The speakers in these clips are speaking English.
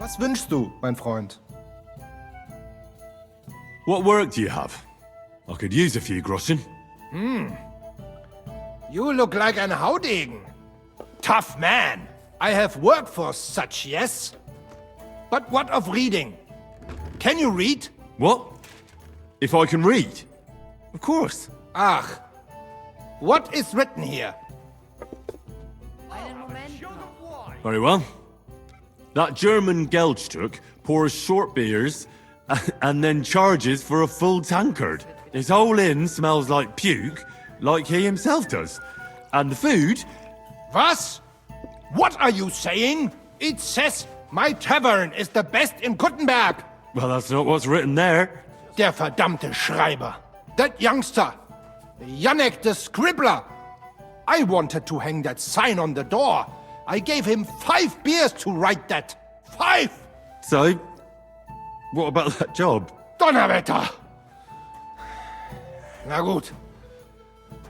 Was wünschst du, mein Freund? What work do you have? I could use a few groschen. You look like an Haudegen. Tough man. I have work for such, yes? But what of reading? Can you read? What? If I can read? Of course. Ach. What is written here? Very well. That German Geldstück pours short beers and then charges for a full tankard. His whole inn smells like puke, like he himself does. And the food... Was? What are you saying? It says my tavern is the best in Kuttenberg. Well, that's not what's written there. Der verdammte Schreiber. That youngster. Janek the scribbler. I wanted to hang that sign on the door. I gave him 5 beers to write that. 5! So, what about that job? Donnerwetter! Na gut.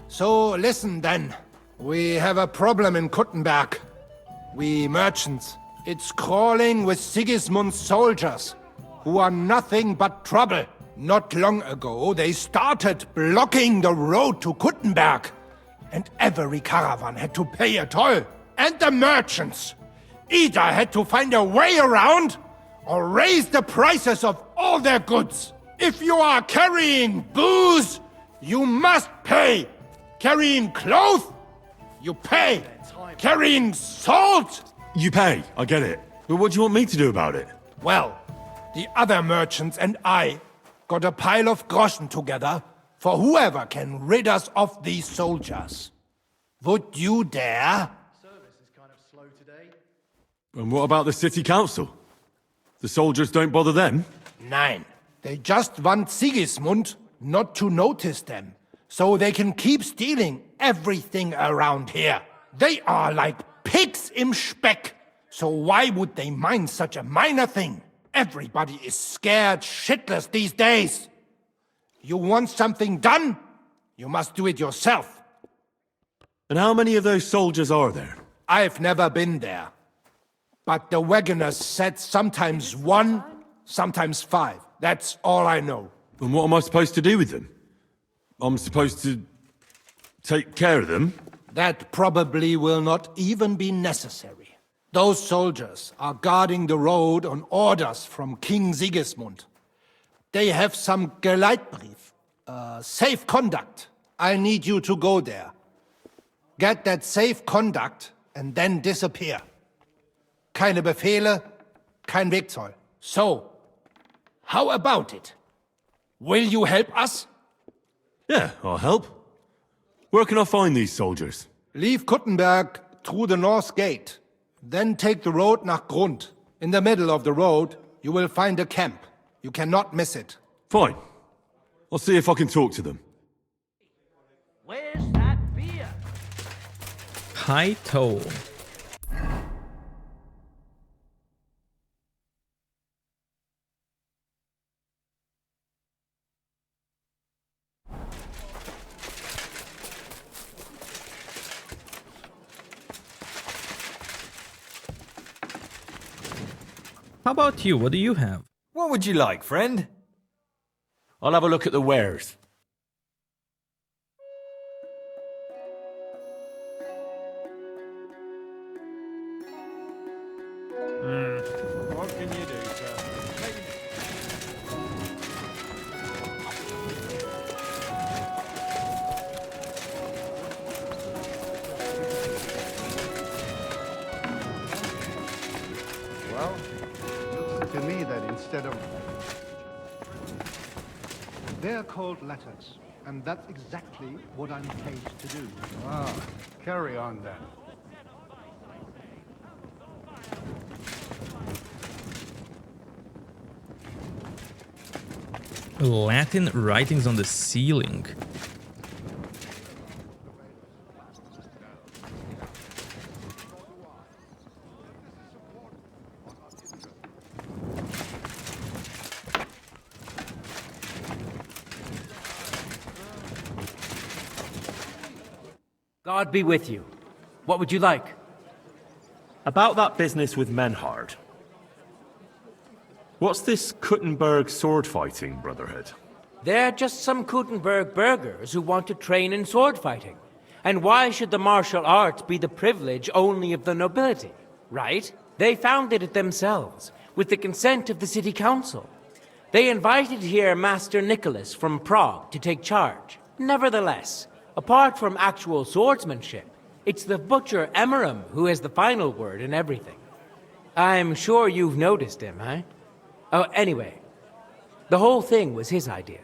So, listen then. We have a problem in Kuttenberg. We merchants. It's crawling with Sigismund's soldiers, who are nothing but trouble. Not long ago, they started blocking the road to Kuttenberg. And every caravan had to pay a toll. And the merchants either had to find a way around or raise the prices of all their goods. If you are carrying booze, you must pay. Carrying clothes, you pay. Carrying salt, You pay, I get it. But what do you want me to do about it? well, the other merchants and I got a pile of groschen together for whoever can rid us of these soldiers. Would you dare? And what about the city council? The soldiers don't bother them? Nein. They just want Sigismund not to notice them, so they can keep stealing everything around here. They are like pigs im Speck. So why would they mind such a minor thing? Everybody is scared shitless these days. You want something done? You must do it yourself. And how many of those soldiers are there? I've never been there. But the wagoners said sometimes 1, sometimes 5. That's all I know. And what am I supposed to do with them? I'm supposed to take care of them? That probably will not even be necessary. Those soldiers are guarding the road on orders from King Sigismund. They have some Geleitbrief, safe conduct. I need you to go there. Get that safe conduct and then disappear. Keine Befehle, kein Wegzoll. So, how about it? Will you help us? Yeah, I'll help. Where can I find these soldiers? Leave Kuttenberg through the north gate. Then take the road nach Grund. In the middle of the road, you will find a camp. You cannot miss it. Fine. I'll see if I can talk to them. Where's that beer? High toll. How about you? What do you have? What would you like, friend? I'll have a look at the wares. What can you do, sir? Well, looks to me that instead of... They're called letters, and that's exactly what I'm paid to do. Ah, carry on then. Latin writings on the ceiling. God be with you. What would you like? About that business with Menhard. What's this Kuttenberg sword fighting brotherhood? They're just some Kuttenberg burghers who want to train in sword fighting. And why should the martial arts be the privilege only of the nobility, right? They founded it themselves, with the consent of the city council. They invited here Master Nicholas from Prague to take charge. Nevertheless, apart from actual swordsmanship, it's the butcher Emmeram who has the final word in everything. I'm sure you've noticed him, eh? Oh, anyway, the whole thing was his idea.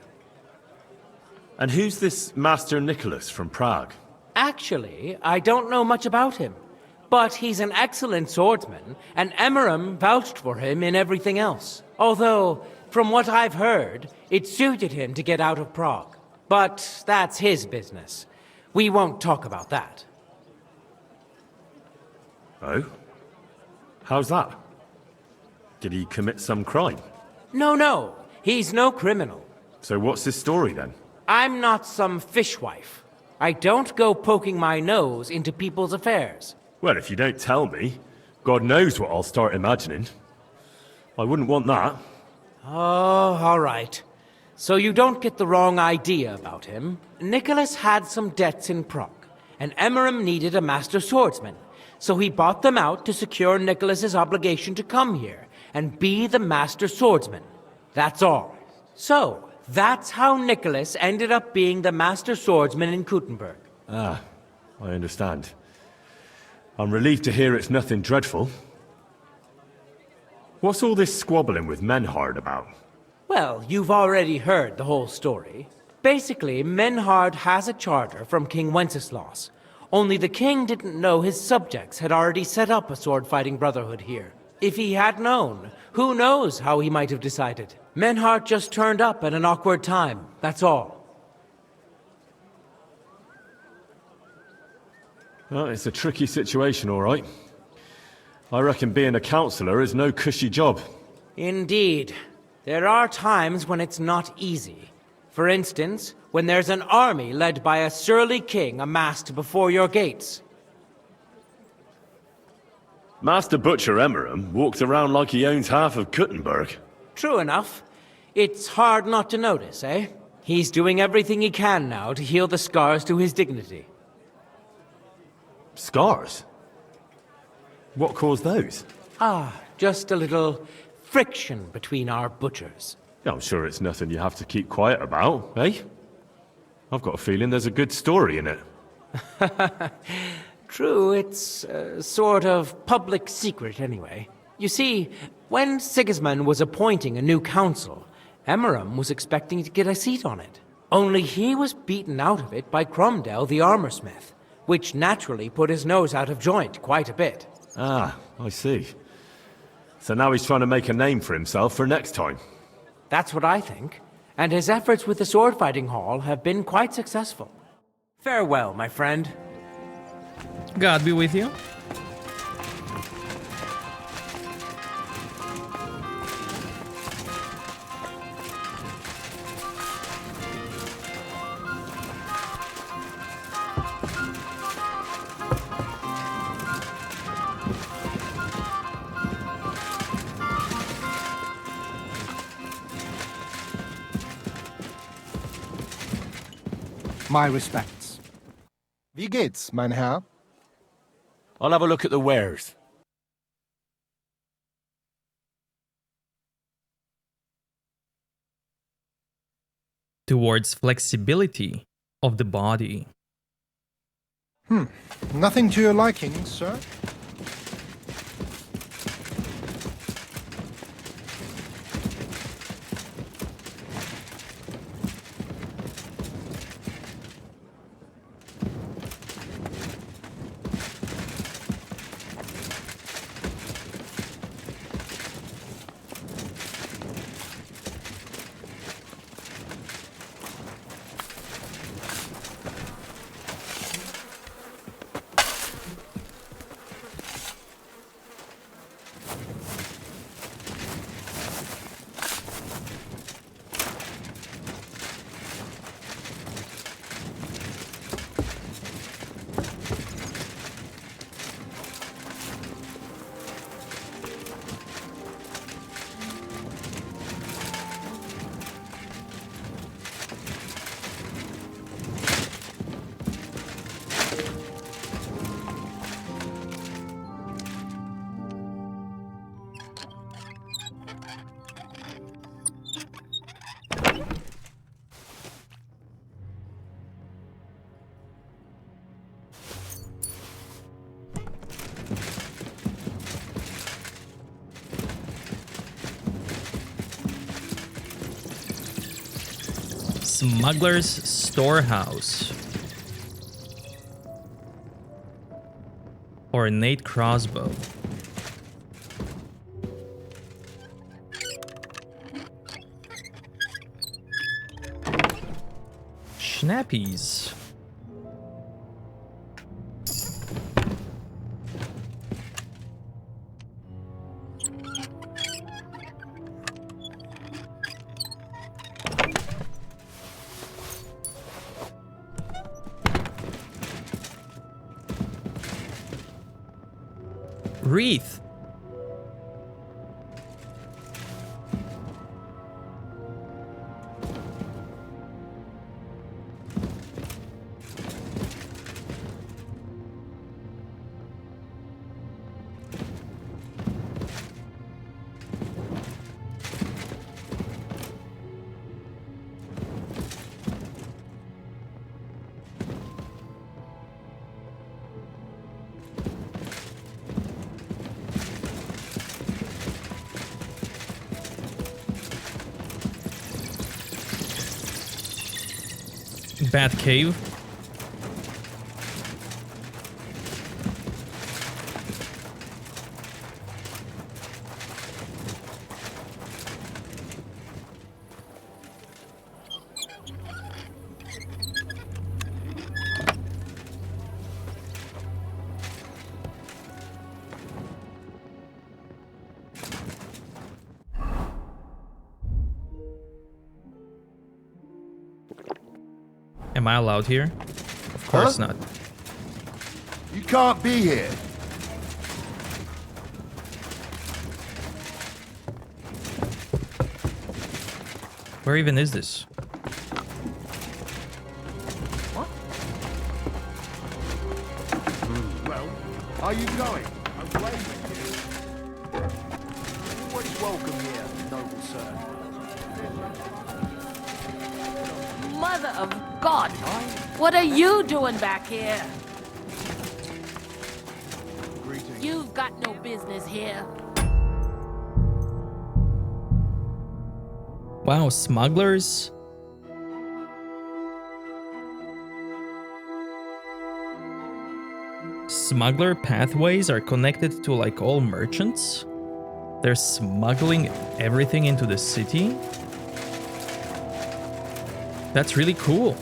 And who's this Master Nicholas from Prague? Actually, I don't know much about him, but he's an excellent swordsman, and Emmeram vouched for him in everything else. Although, from what I've heard, it suited him to get out of Prague. But that's his business. We won't talk about that. Oh? How's that? Did he commit some crime? No, he's no criminal. So what's his story then? I'm not some fishwife. I don't go poking my nose into people's affairs. Well, if you don't tell me, God knows what I'll start imagining. I wouldn't want that. Oh, all right. So you don't get the wrong idea about him. Nicholas had some debts in Prague, and Emmeram needed a master swordsman. So he bought them out to secure Nicholas's obligation to come here and be the master swordsman. That's all. So, that's how Nicholas ended up being the master swordsman in Kuttenberg. Ah, I understand. I'm relieved to hear it's nothing dreadful. What's all this squabbling with Menhard about? Well, you've already heard the whole story. Basically, Menhard has a charter from King Wenceslas. Only the king didn't know his subjects had already set up a sword-fighting brotherhood here. If he had known, who knows how he might have decided. Menhard just turned up at an awkward time, that's all. Well, it's a tricky situation, all right. I reckon being a councillor is no cushy job. Indeed. There are times when it's not easy. For instance, when there's an army led by a surly king amassed before your gates. Master Butcher Emmeram walks around like he owns half of Kuttenberg. True enough. It's hard not to notice, eh? He's doing everything he can now to heal the scars to his dignity. Scars? What caused those? Just a little friction between our butchers. I'm sure it's nothing you have to keep quiet about, eh? I've got a feeling there's a good story in it. True, it's a sort of public secret anyway. You see, when Sigismund was appointing a new council, Emmeram was expecting to get a seat on it. Only he was beaten out of it by Cromdell the armorsmith, which naturally put his nose out of joint quite a bit. Ah, I see. So now he's trying to make a name for himself for next time. That's what I think. And his efforts with the sword-fighting hall have been quite successful. Farewell, my friend. God be with you. My respects. Wie geht's, mein Herr? I'll have a look at the wares. Towards flexibility of the body. Nothing to your liking, sir? Smuggler's Storehouse. Ornate crossbow. Schnappies. Wreath. Bat cave. Am I allowed here? Of course not. You can't be here. Where even is this? Well, are you going? I'm waiting here. Always welcome here, noble sir. Mother of God! What are you doing back here? Greetings. You've got no business here. Wow, smugglers? Smuggler pathways are connected to like all merchants? They're smuggling everything into the city? That's really cool.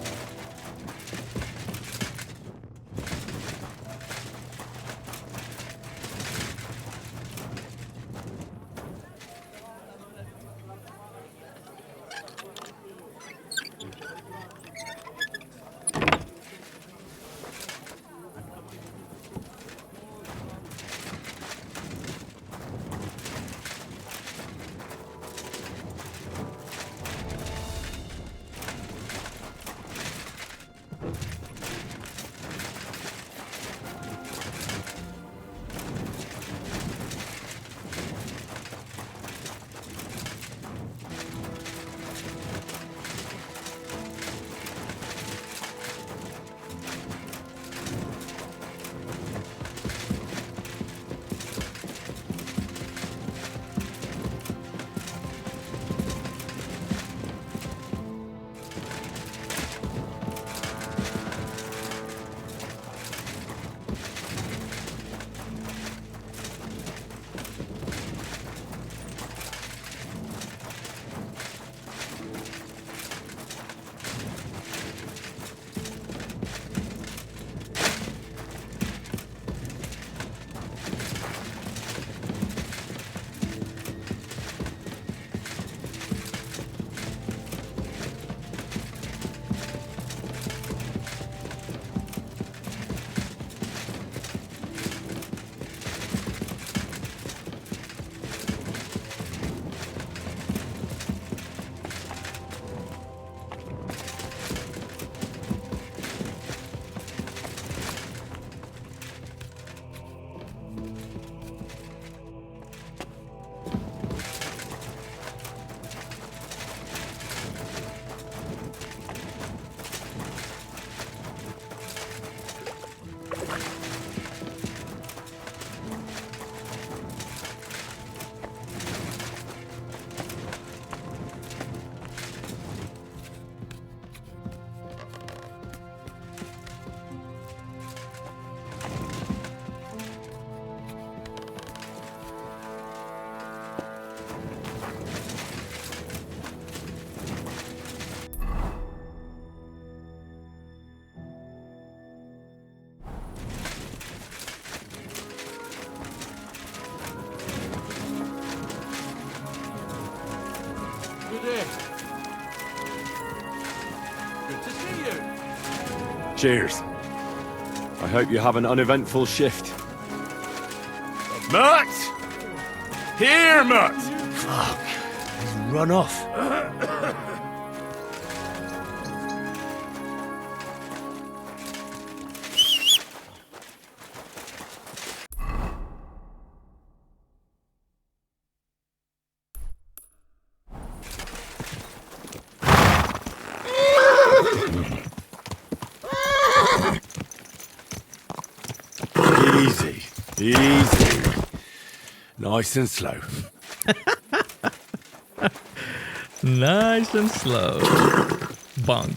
day. Good to see you. Cheers. I hope you have an uneventful shift. Mutt! Here, Mutt! Fuck. He's run off. Easy. Easy. Nice and slow. Nice and slow. Bonk.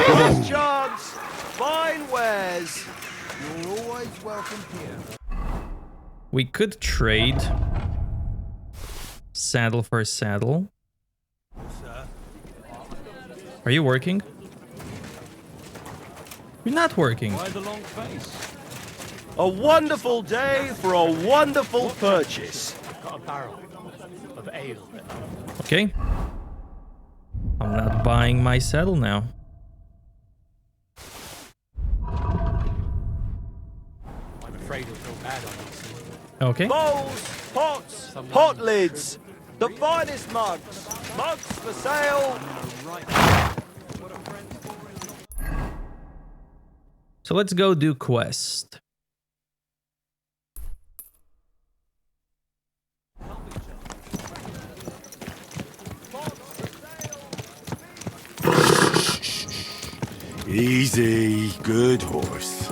Last chance. Fine wares. You're always welcome here. We could trade saddle for saddle. Are you working? You're not working. Why the long face? A wonderful day for a wonderful purchase. Got a barrel of ale. Okay. I'm not buying my saddle now. I'm afraid it'll go bad on us. Okay. Bowls, pots, pot lids. The finest mugs. Mugs for sale. So let's go do quest. Easy. Good horse.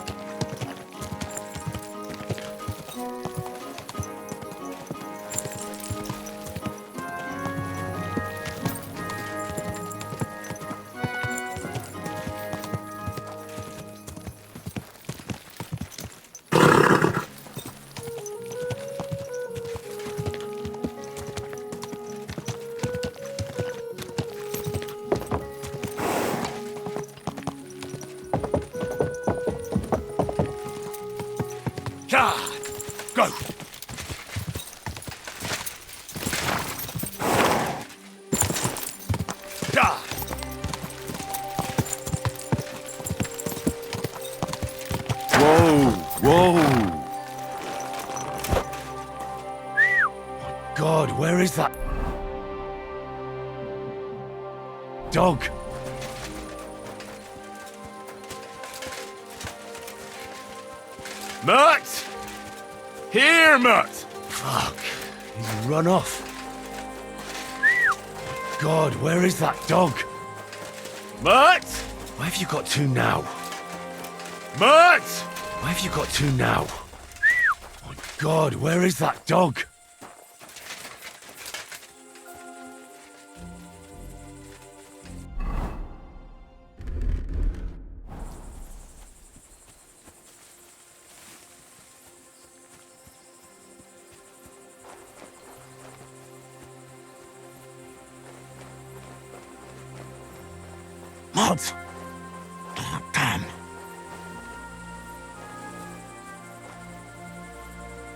God! Go! God! Whoa! Whoa! God, where is that dog? Mutt! Here, Mutt! Fuck. He's run off. God, where is that dog? Mutt! Where have you got to now? Mutt! Where have you got to now? God, where is that dog? Mutt! Oh, damn.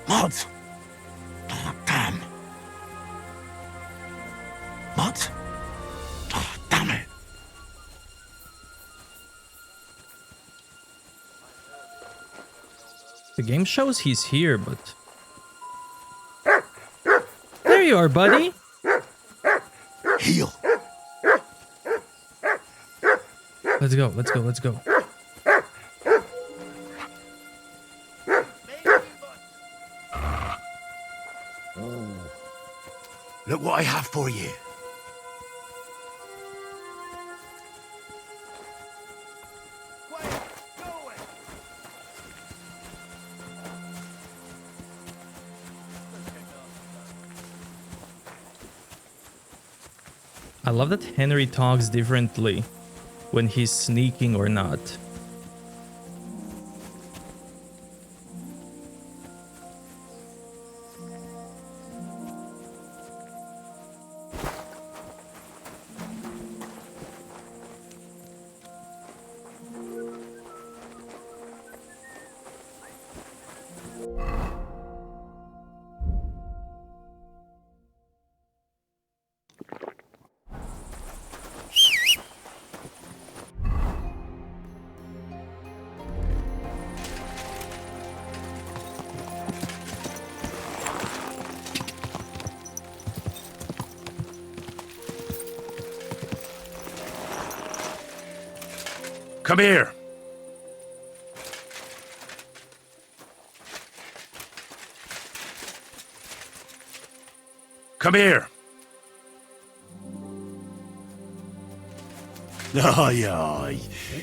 Mutt! Oh, damn. Mutt? Oh, damn it. The game shows he's here, but... There you are, buddy! Heel. Let's go, let's go, let's go. Look what I have for you. I love that Henry talks differently when he's sneaking or not. Come here. Come here. Aye, aye,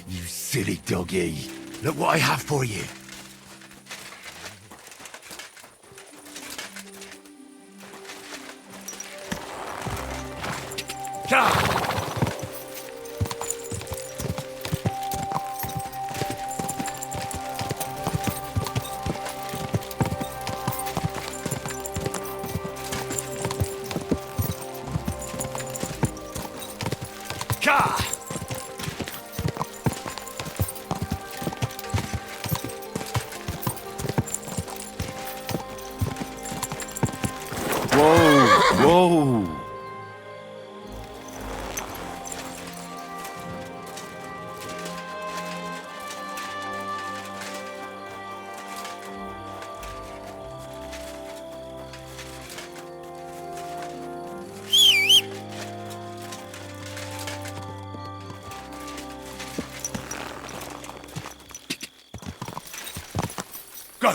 you silly doggy. Look what I have for you. Gah! Gah! Whoa! Go!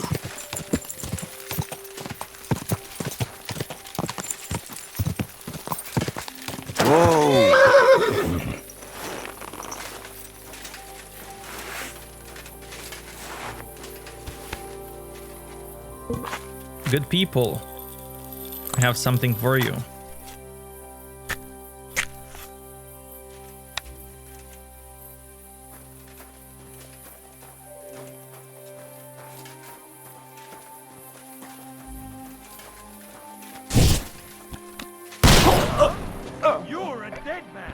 Good people. I have something for you. You're a dead man.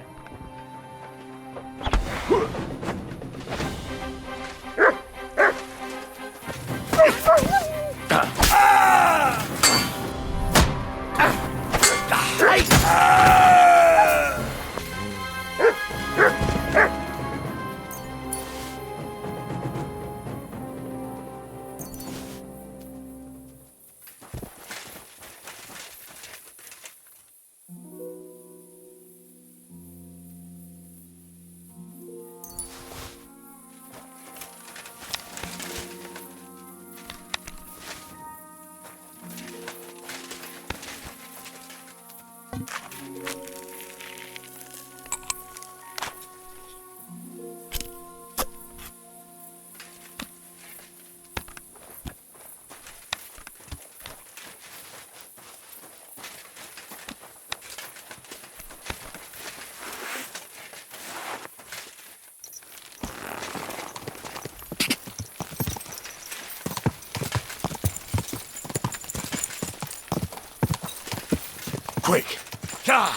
Quick! Gah!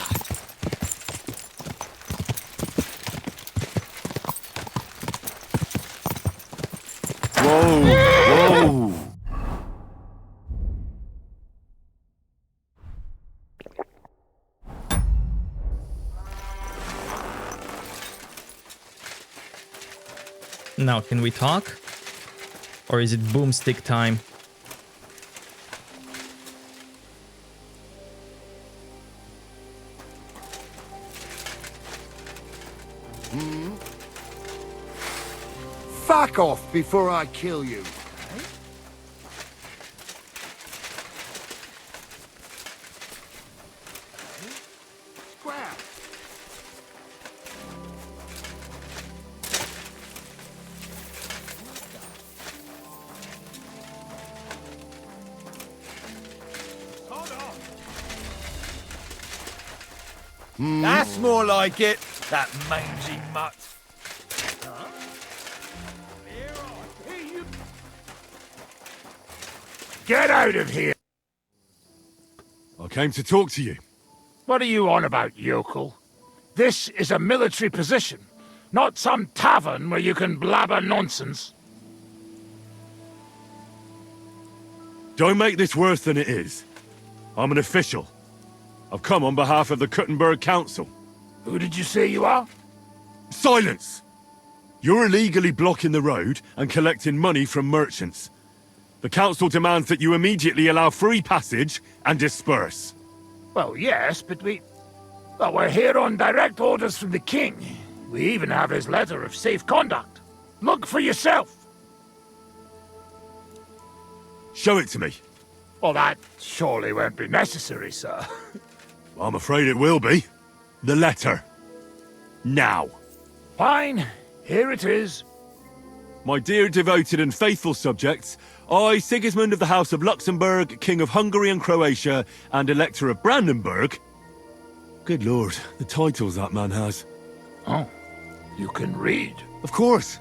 Whoa! Now, can we talk? Or is it boomstick time? Fuck off before I kill you. Scrap. That's more like it. That mangy mutt. Get out of here! I came to talk to you. What are you on about, yokel? This is a military position, not some tavern where you can blabber nonsense. Don't make this worse than it is. I'm an official. I've come on behalf of the Kuttenberg Council. Who did you say you are? Silence! You're illegally blocking the road and collecting money from merchants. The council demands that you immediately allow free passage and disperse. Well, yes, but we're here on direct orders from the king. We even have his letter of safe conduct. Look for yourself. Show it to me. Well, that surely won't be necessary, sir. I'm afraid it will be. The letter. Now. Fine. Here it is. My dear devoted and faithful subjects, I, Sigismund of the House of Luxembourg, King of Hungary and Croatia, and Elector of Brandenburg... Good lord, the titles that man has. Oh, you can read. Of course.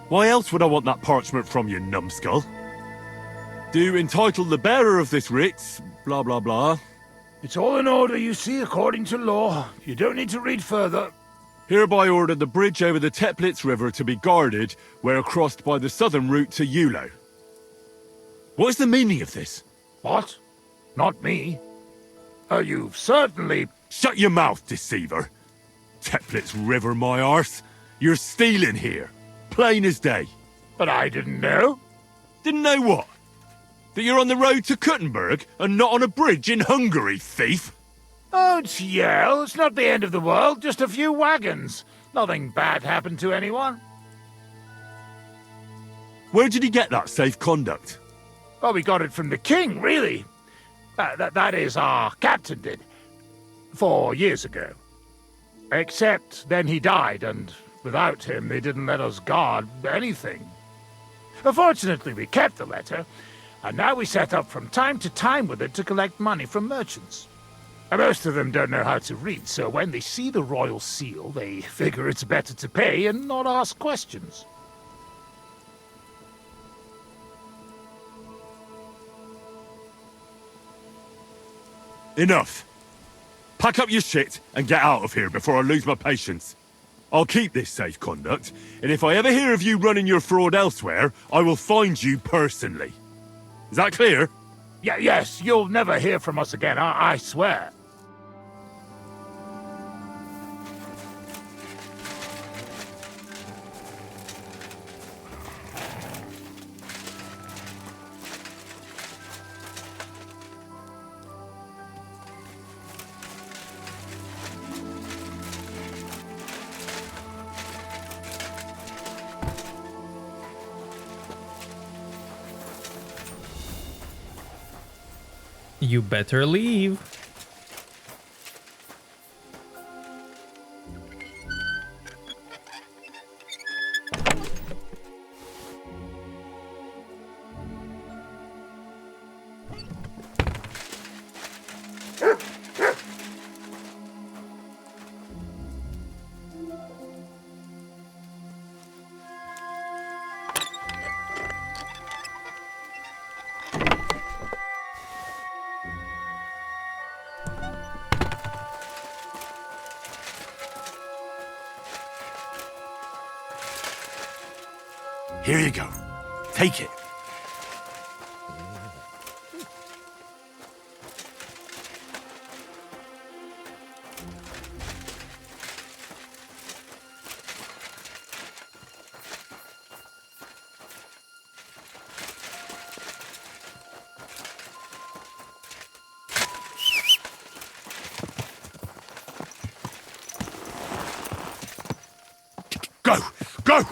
Why else would I want that parchment from you, numbskull? Do entitle the bearer of this writ, blah blah blah. It's all in order, you see, according to law. You don't need to read further. Hereby order the bridge over the Teplitz River to be guarded where crossed by the southern route to Yulo. What is the meaning of this? What? Not me. You've certainly... Shut your mouth, deceiver. Teplitz River, my arse. You're stealing here. Plain as day. But I didn't know. Didn't know what? That you're on the road to Kuttenberg and not on a bridge in Hungary, thief? Don't yell. It's not the end of the world. Just a few wagons. Nothing bad happened to anyone. Where did he get that safe conduct? Well, we got it from the king, really. That is, our captain did. 4 years ago. Except then he died, and without him they didn't let us guard anything. Fortunately, we kept the letter, and now we set up from time to time with it to collect money from merchants. And most of them don't know how to read, so when they see the royal seal, they figure it's better to pay and not ask questions. Enough. Pack up your shit and get out of here before I lose my patience. I'll keep this safe conduct, and if I ever hear of you running your fraud elsewhere, I will find you personally. Is that clear? Yes, you'll never hear from us again, I swear. You better leave. Here you go. Take it. Go! Go!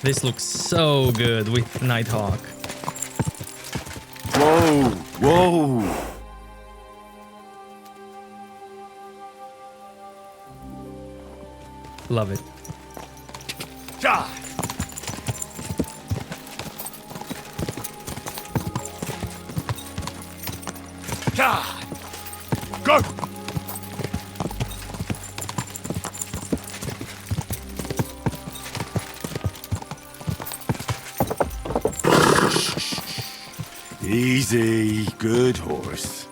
This looks so good with Nighthawk. Whoa! Whoa! Love it. Ja! Ja! Go! Easy, good horse.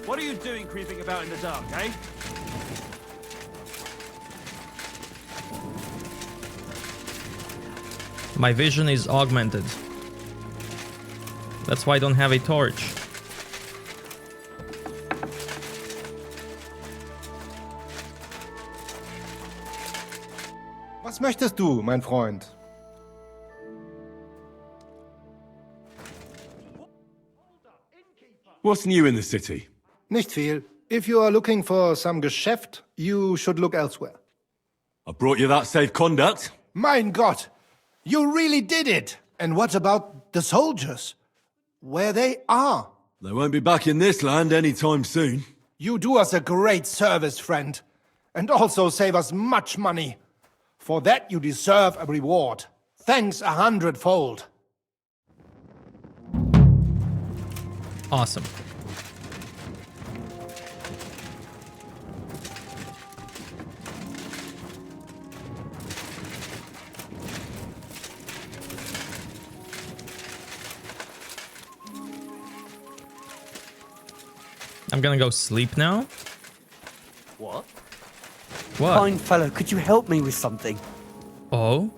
What are you doing creeping about in the dark, eh? My vision is augmented. That's why I don't have a torch. Was möchtest du, mein Freund? What's new in the city? Nicht viel. If you are looking for some Geschäft, you should look elsewhere. I brought you that safe conduct. Mein Gott! You really did it! And what about the soldiers? Where they are? They won't be back in this land anytime soon. You do us a great service, friend. And also save us much money. For that you deserve a reward. Thanks 100-fold. Awesome. I'm gonna go sleep now. What? What? Fine fellow, could you help me with something? Oh?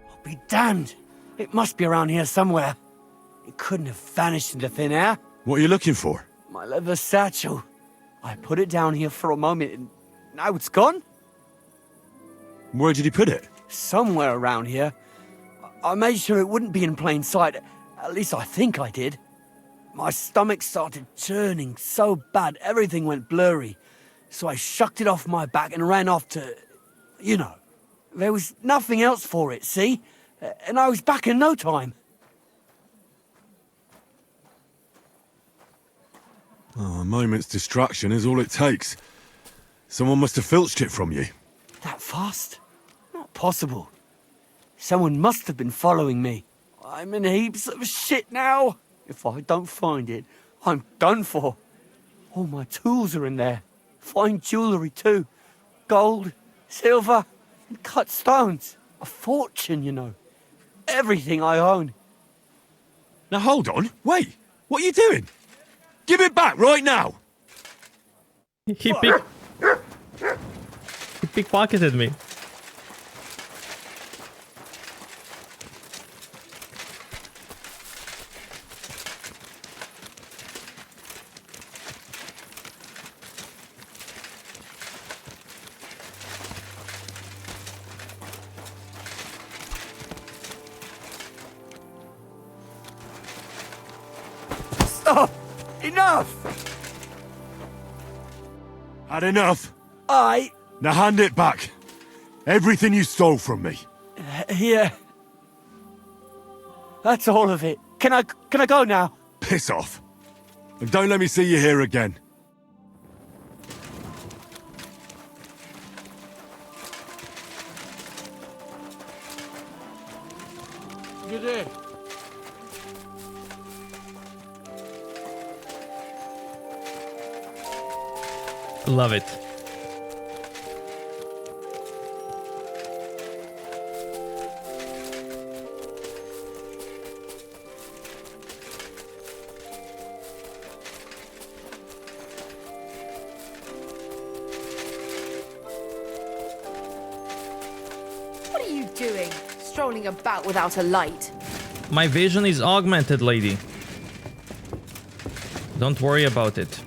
I'll be damned. It must be around here somewhere. It couldn't have vanished into thin air. What are you looking for? My leather satchel. I put it down here for a moment and now it's gone? Where did you put it? Somewhere around here. I made sure it wouldn't be in plain sight. At least I think I did. My stomach started churning so bad, everything went blurry. So I shucked it off my back and ran off to... You know. There was nothing else for it, see? And I was back in no time. Oh, a moment's distraction is all it takes. Someone must have filched it from you. That fast? Not possible. Someone must have been following me. I'm in heaps of shit now. If I don't find it, I'm done for. All my tools are in there. Fine jewellery too. Gold, silver, and cut stones. A fortune, you know. Everything I own. Now hold on, wait. What are you doing? Give it back right now! He pickpocketed me. Stop! Enough! Had enough? Now hand it back. Everything you stole from me. Here. That's all of it. Can I go now? Piss off. And don't let me see you here again. You did. Love it. What are you doing? Strolling about without a light? My vision is augmented, lady. Don't worry about it.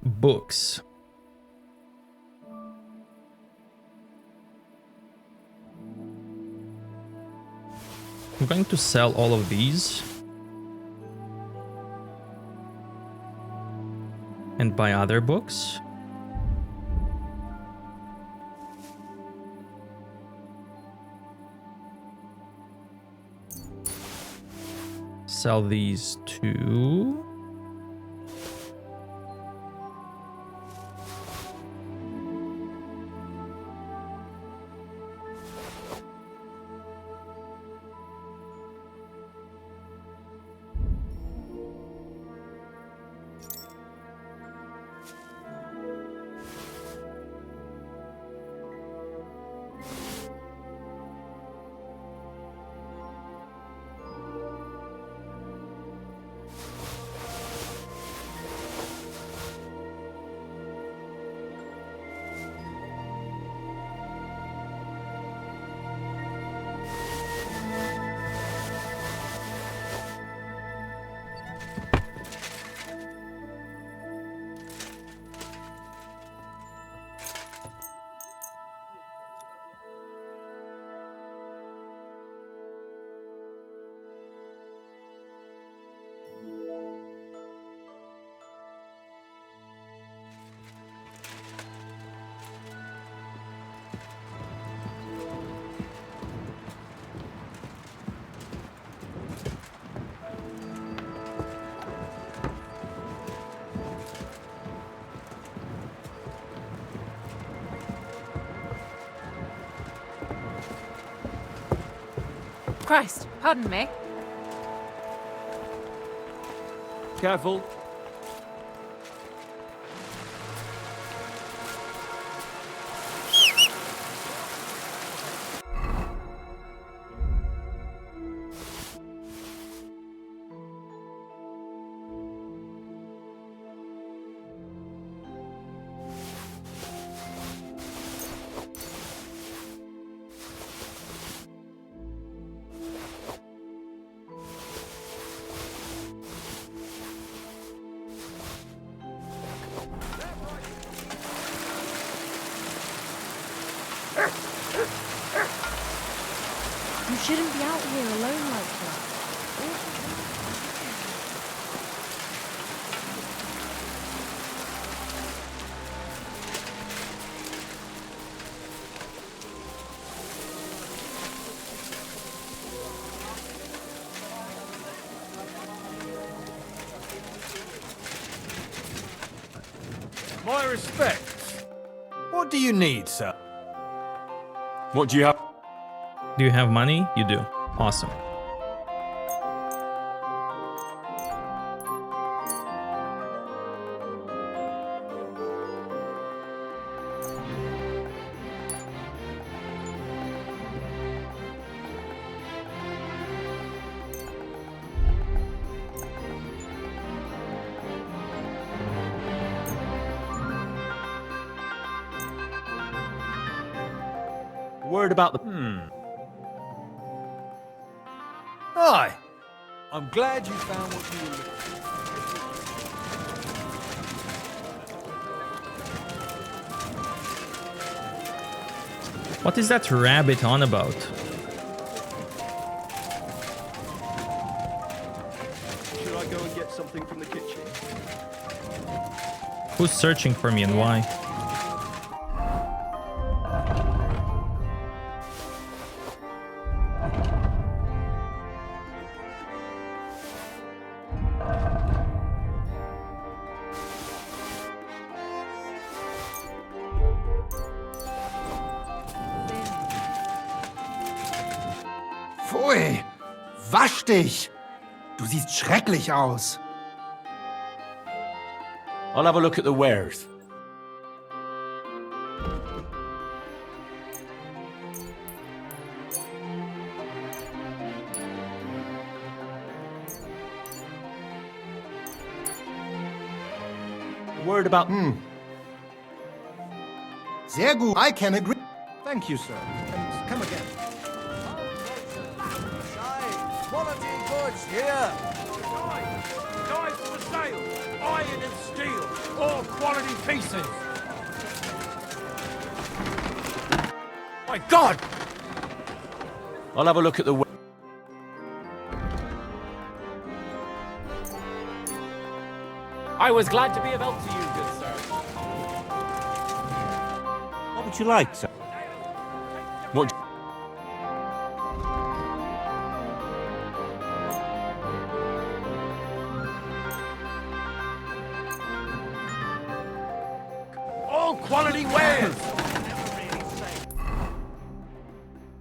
Books. I'm going to sell all of these and buy other books. Sell these too. Christ, pardon me. Careful. You shouldn't be out here alone like that. My respects. What do you need, sir? What do you have? Do you have money? You do. Awesome. Word about the... Aye. I'm glad you found what you were looking for. What is that rabbit on about? Should I go and get something from the kitchen? Who's searching for me and why? Pfui! Wasch dich! Du siehst schrecklich aus. I'll have a look at the wares. Word about... Sehr gut. I can agree. Thank you, sir. And come again. Quality goods here. Knives for sale. Iron and steel. All quality pieces. My God! I'll have a look at the... I was glad to be of help to you, good sir. What would you like, sir? What... All quality wares.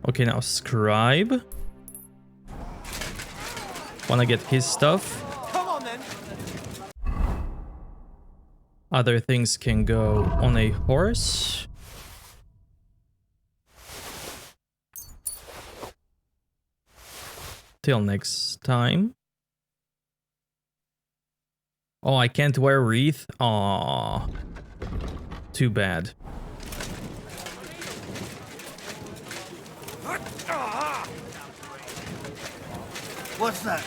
Okay, now Scribe. Wanna get his stuff. Come on then. Other things can go on a horse. Till next time. Oh, I can't wear wreath? Aw. Too bad. What's that?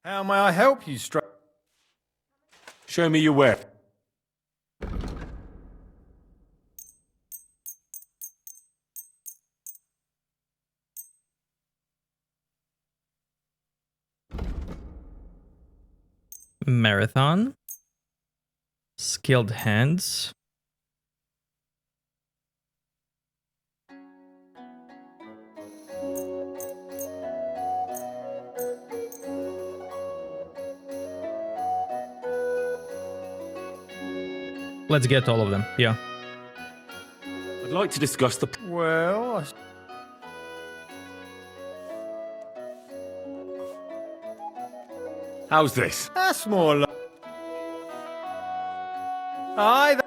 How may I help you, Show me your ware. Marathon. Skilled hands. Let's get all of them. Yeah. I'd like to discuss the... Well, How's this? that's more like... Aye,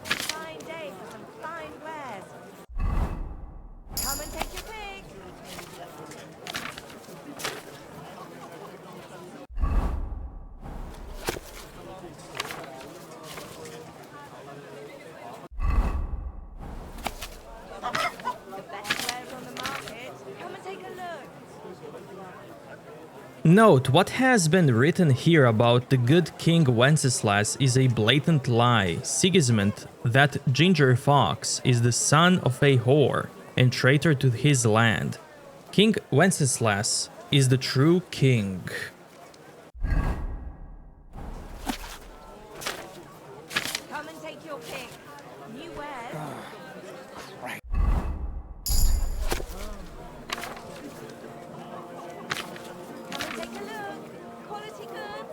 Fine day for some fine wares. Come and take your pick. The best wares on the market. Come and take a look. Note, what has been written here about the good King Wenceslas is a blatant lie. Sigismund, that ginger fox, is the son of a whore and traitor to his land. King Wenceslas is the true king. Come and take your pick. New wares. Come and take a look. Quality good.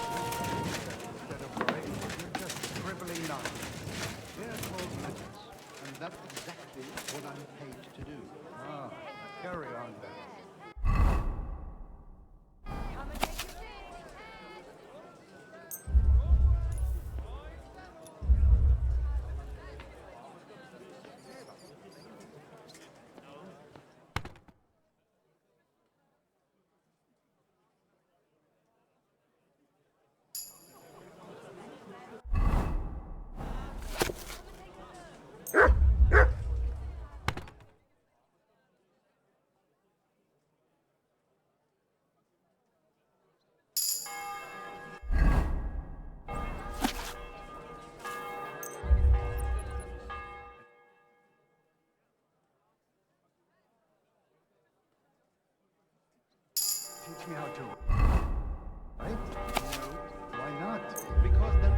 Instead of brains, you're just scribbling nonsense. They're called letters, and that's exactly what I'm paid to do. Ah, carry on then. Come and take your pick. Teach me how to... Right? No, why not? Because then I...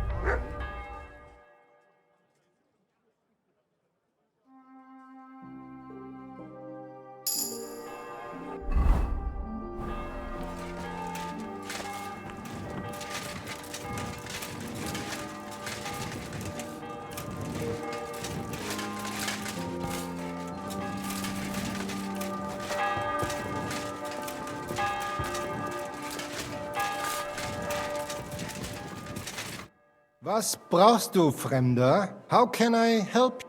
Was brauchst du, Fremder? How can I help?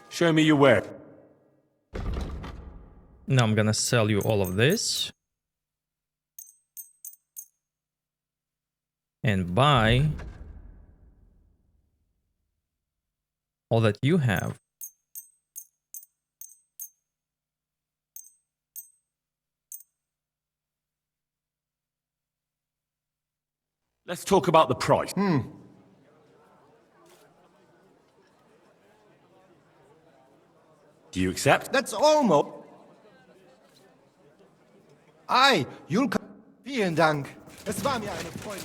Show me your ware. Now I'm gonna sell you all of this. And buy all that you have. Let's talk about the price. Hmm. Do you accept? That's almost... Ei, Julka... Vielen Dank. Es war mir eine Freude.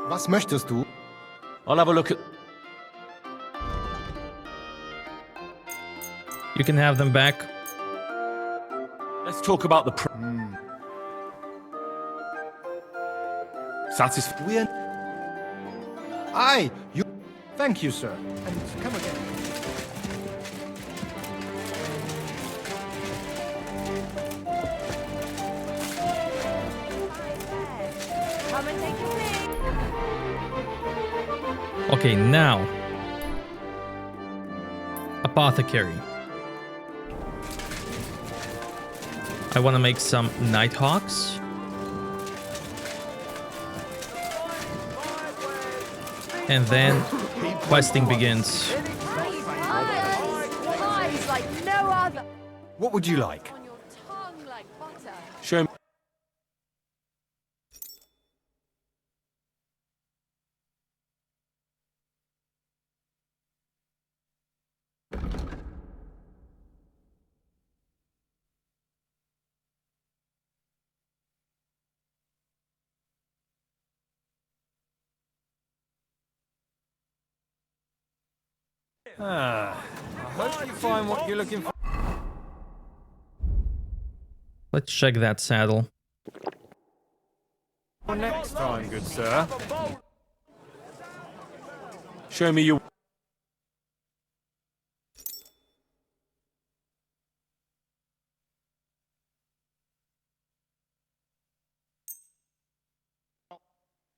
Was möchtest du? I'll have a look at... You can have them back. talk about the We're... Aye, you... Thank you, sir. And come again. Come and take your pick. Okay, now. Apothecary. I want to make some Nighthawks. And then questing begins. Eyes like no other. What would you like? On your tongue like butter. show me. I hope you find what you're looking for. Let's check that saddle. Next time, good sir. Show me your.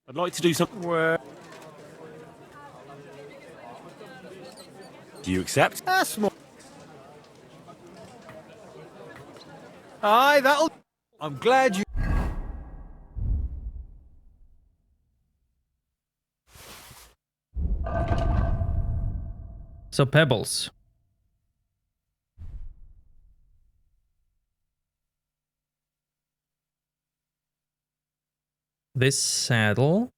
I'd like to do something. Where? Do you accept? That's more. Aye, that'll. I'm glad you. So Pebbles. This saddle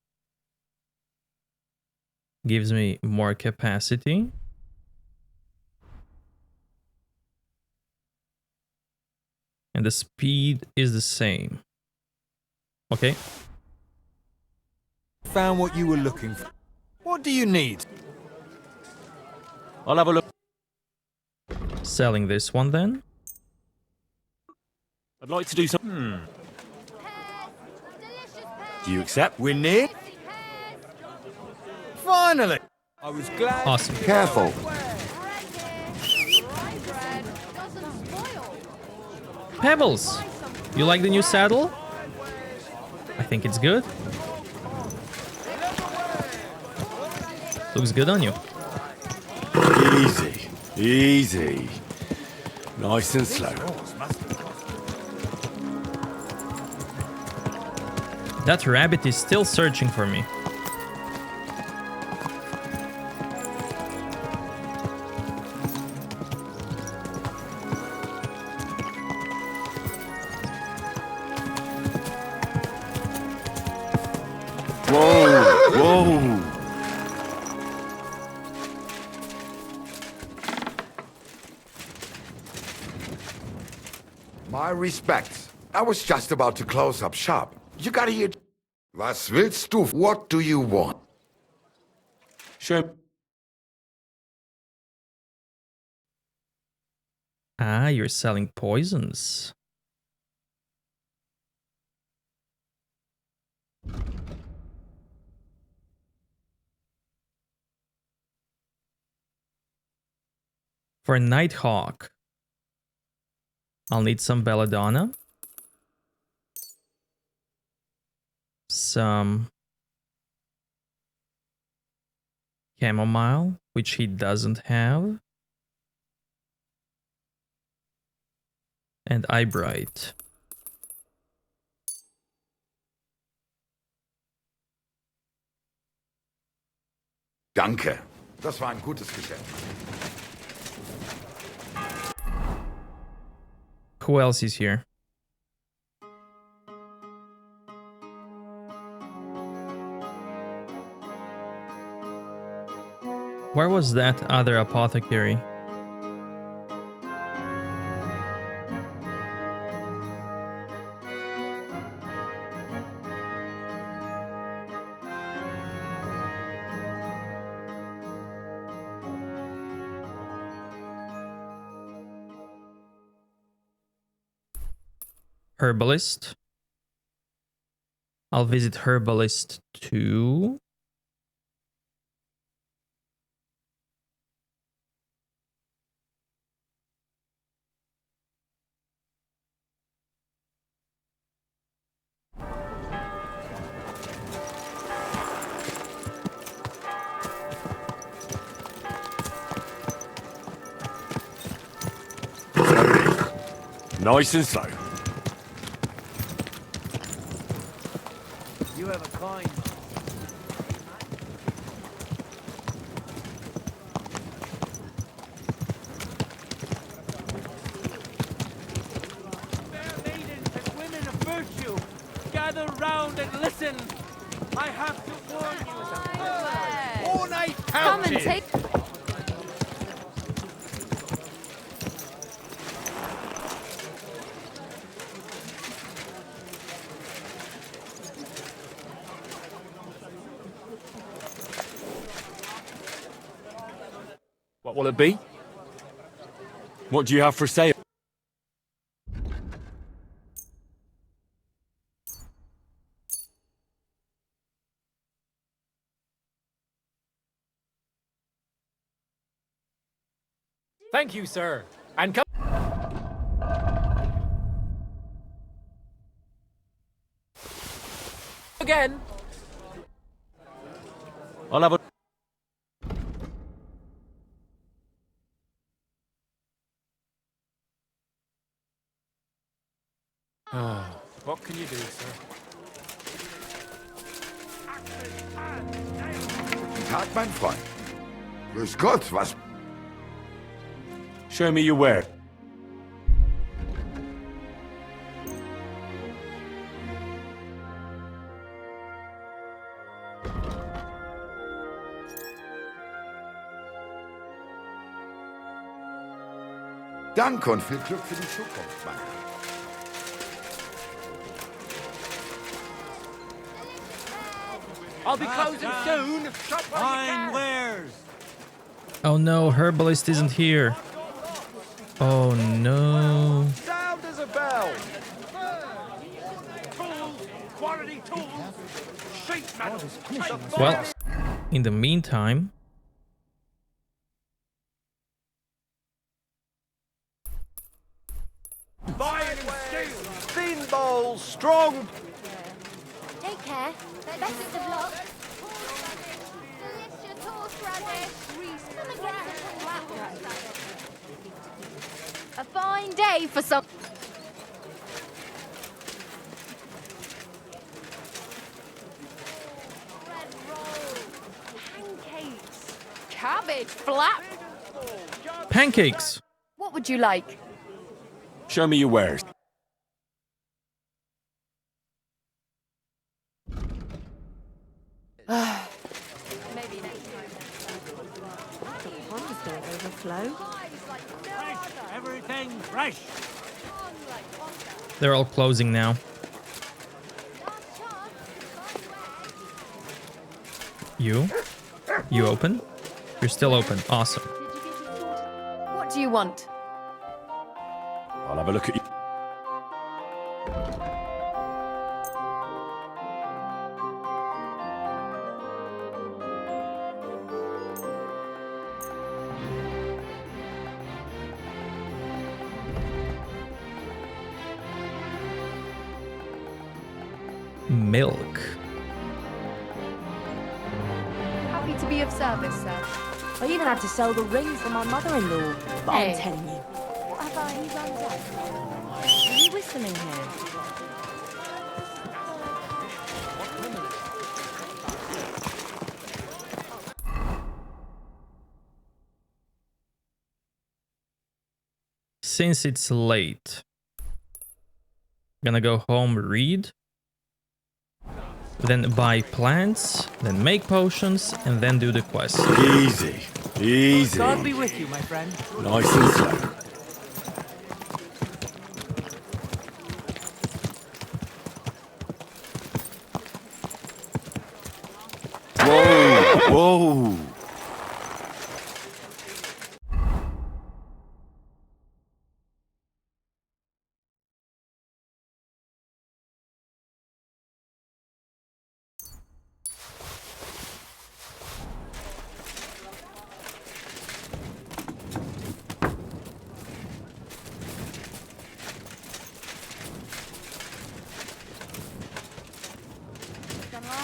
gives me more capacity. And the speed is the same. Okay. Found what you were looking for. What do you need? I'll have a look. Selling this one then. I'd like to do something. Do you accept? We need. Finally. I was glad. Awesome. Careful. Pebbles! You like the new saddle? I think it's good. Looks good on you. Easy, easy. Nice and slow. That rabbit is still searching for me. Whoa, whoa. My respects. I was just about to close up shop. You gotta hear... Was willst du? What do you want? Show. Ah, you're selling poisons. For Nighthawk, I'll need some belladonna, some chamomile, which he doesn't have, and eyebright. Danke. Das war ein gutes Geschäft. Who else is here? Where was that other apothecary? Herbalist. I'll visit Herbalist too. Nice and slow. You have a kind Fair maidens and women of virtue, gather round and listen. I have to warn you. ornate Come and pouches. take. What will it be? What do you have for sale? Thank you, sir. And come again. I'll have a... What can you do, sir? Guten Tag, mein Freund. Grüß Gott, was... Show me your ware. Danke und viel Glück für die Zukunft, Mann. I'll be closing soon. Fine wares. Oh no, Herbalist isn't here. Oh no. Sound as a bell. Tools, quality tools, sheet metal. Well, in the meantime, Iron and steel. Thin bowls, strong. Take care. Best of luck. Delicious horseradish. A fine day for some... Bread roll. Pancakes. Cabbage flap. pancakes. What would you like? Show me your wares. Maybe next time. The pond is going to overflow. Everything fresh. They're all closing now. You? You open? You're still open. Awesome. What do you want? I'll have a look at you. Milk. Happy to be of service, sir. I even had to sell the ring for my mother-in-law. But Hey. I'm telling you, what have I done? Are you whistling here? Since it's late, gonna go home, read, then buy plants, then make potions, and then do the quest. Easy. Easy. God be with you, my friend. Nice and slow. Whoa! Whoa!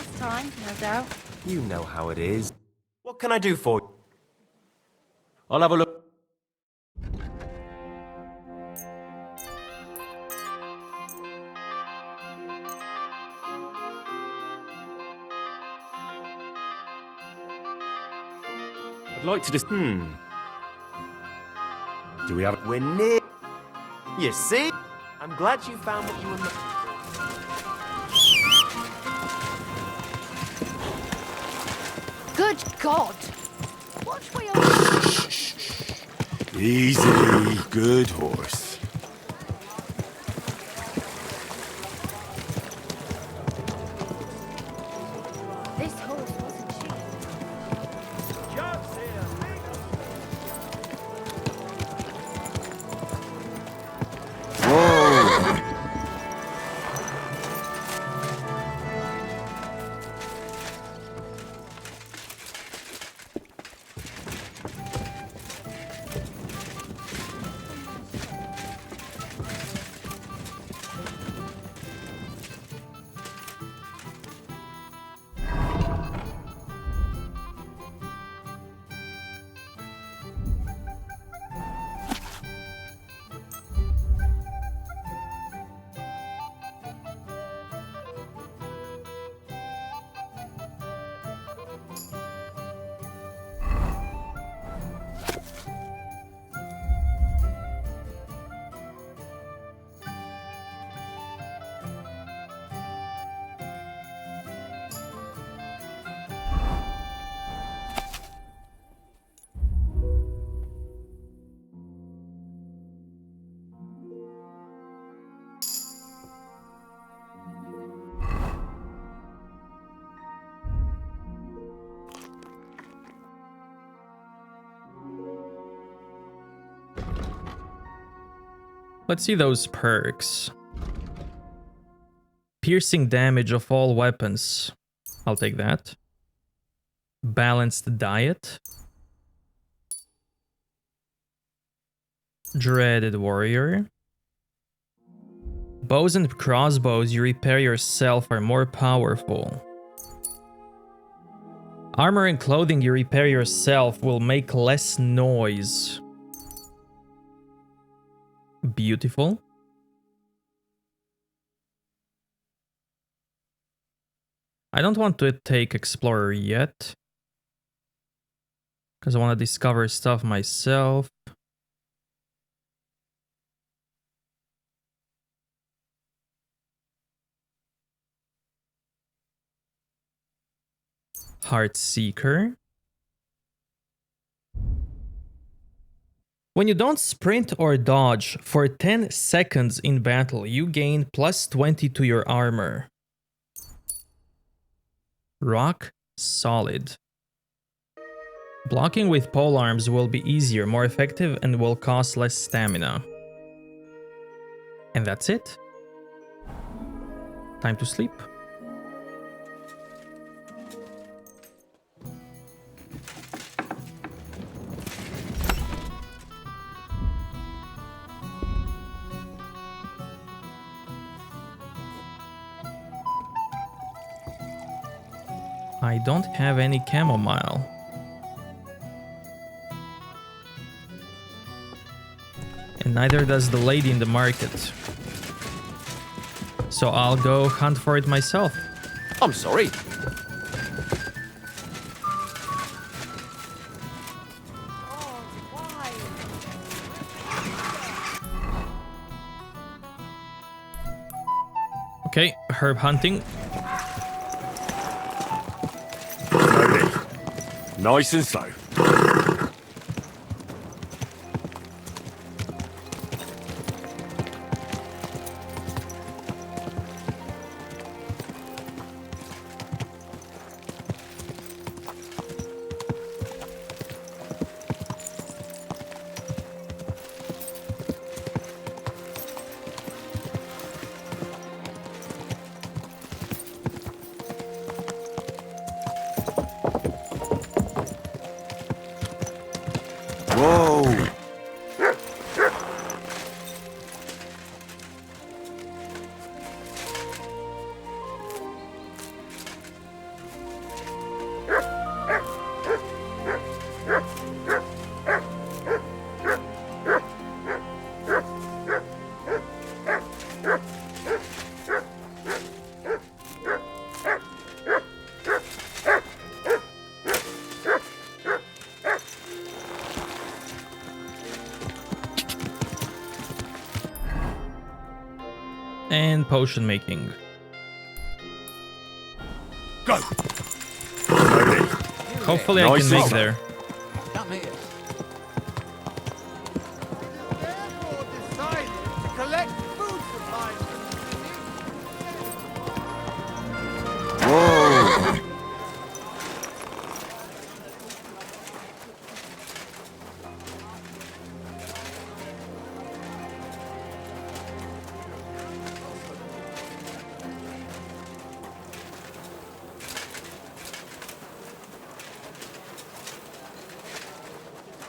last time, no doubt. You know how it is. What can I do for you? I'll have a look. I'd like to just... Do we have... We're near... You see? I'm glad you found what you were... Good God! Watch where you're... Easy, good horse. This horse wasn't cheap. Let's see those perks. Piercing damage of all weapons. I'll take that. Balanced diet. Dreaded warrior. Bows and crossbows you repair yourself are more powerful. Armor and clothing you repair yourself will make less noise. Beautiful. I don't want to take Explorer yet, because I want to discover stuff myself. Heartseeker. When you don't sprint or dodge for 10 seconds in battle, you gain plus 20 to your armor. Rock solid. Blocking with polearms will be easier, more effective, and will cost less stamina. And that's it. Time to sleep. I don't have any chamomile. And neither does the lady in the market. So I'll go hunt for it myself. I'm sorry. Okay, herb hunting. Nice and slow. potion making. Go! Hopefully I can make there. Come here. Therefore decided to collect food supplies from the city.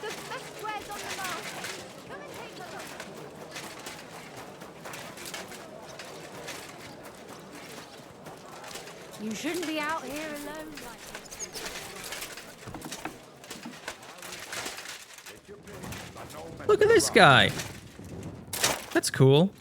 The best wares on the market. Come and take a look. You shouldn't be out here alone like this. Look at this guy. That's cool.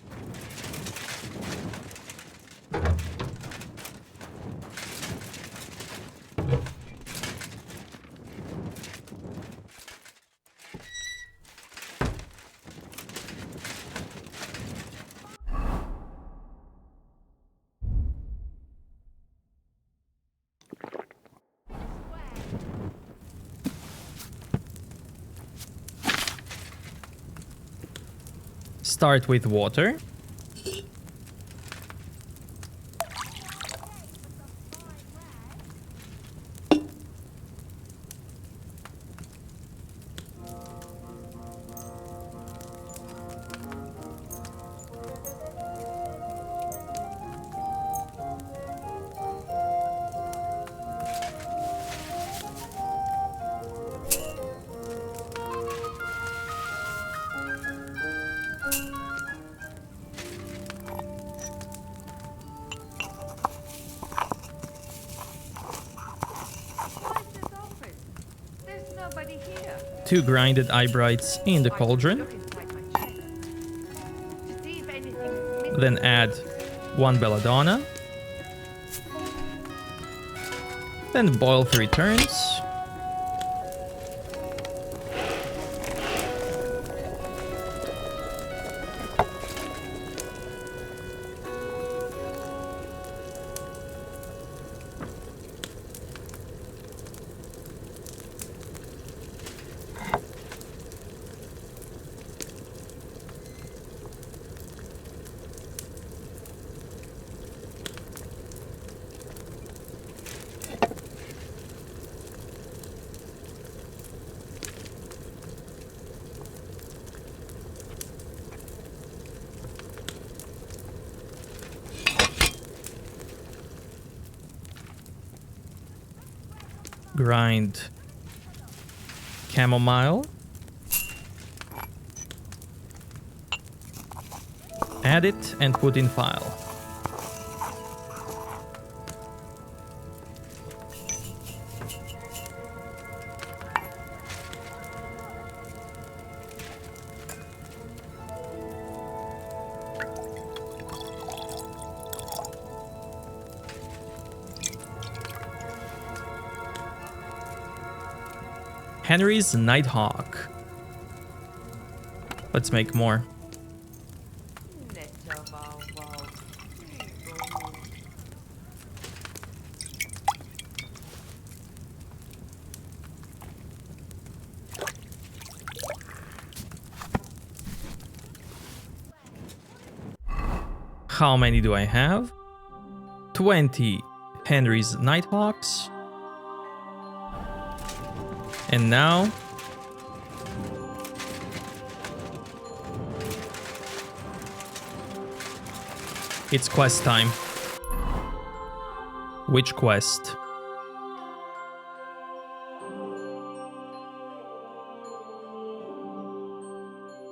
Start with water. There's nobody here. 2 grinded eyebrights in the cauldron. To see if anything's missing. Then add 1 belladonna. Then boil 3 turns. Grind chamomile. Add it and put in file. Henry's Nighthawk. Let's make more. How many do I have? 20 Henry's Nighthawks. And now it's quest time. Which quest?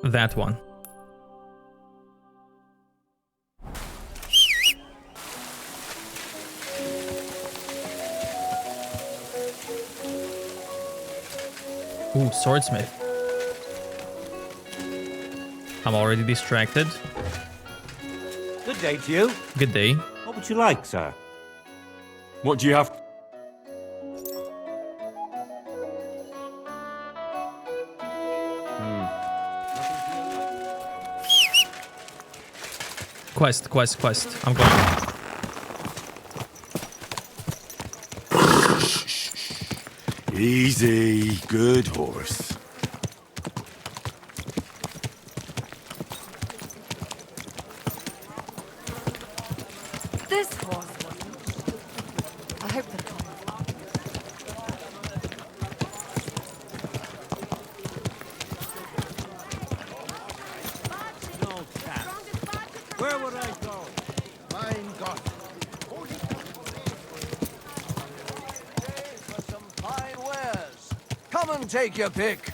That one. Ooh, swordsmith. I'm already distracted. Good day to you. Good day. What would you like, sir? What do you have? Quest. I'm going. Easy, good horse. This horse wasn't. I hope the Where would I go? Mein Gott. For some fine wares. Come and take your pick.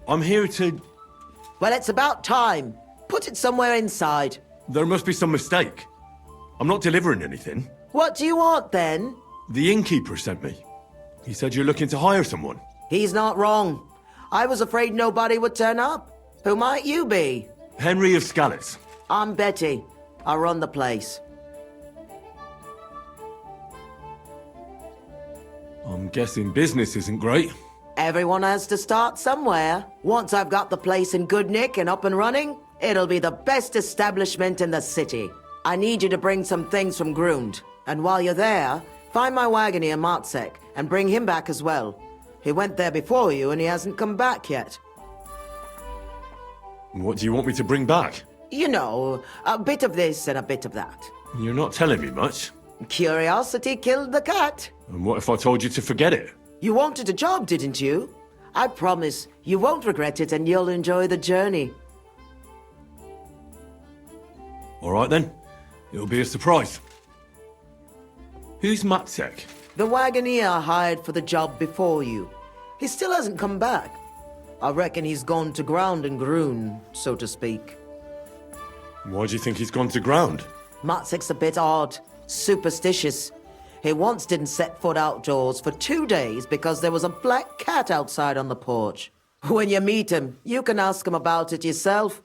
I'm here to... Well, it's about time. Put it somewhere inside. There must be some mistake. I'm not delivering anything. What do you want, then? The innkeeper sent me. He said you're looking to hire someone. He's not wrong. I was afraid nobody would turn up. Who might you be? Henry of Skalitz. I'm Betty. I run the place. I'm guessing business isn't great. Everyone has to start somewhere. Once I've got the place in good nick and up and running, it'll be the best establishment in the city. I need you to bring some things from Grund. And while you're there, find my wagoner Matsek and bring him back as well. He went there before you and he hasn't come back yet. What do you want me to bring back? You know, a bit of this and a bit of that. You're not telling me much. Curiosity killed the cat. And what if I told you to forget it? You wanted a job, didn't you? I promise you won't regret it and you'll enjoy the journey. All right then. It'll be a surprise. Who's Matsek? The wagoner I hired for the job before you. He still hasn't come back. I reckon he's gone to ground in Grun, so to speak. Why do you think he's gone to ground? Matsek's a bit odd, superstitious. He once didn't set foot outdoors for 2 days because there was a black cat outside on the porch. When you meet him, you can ask him about it yourself.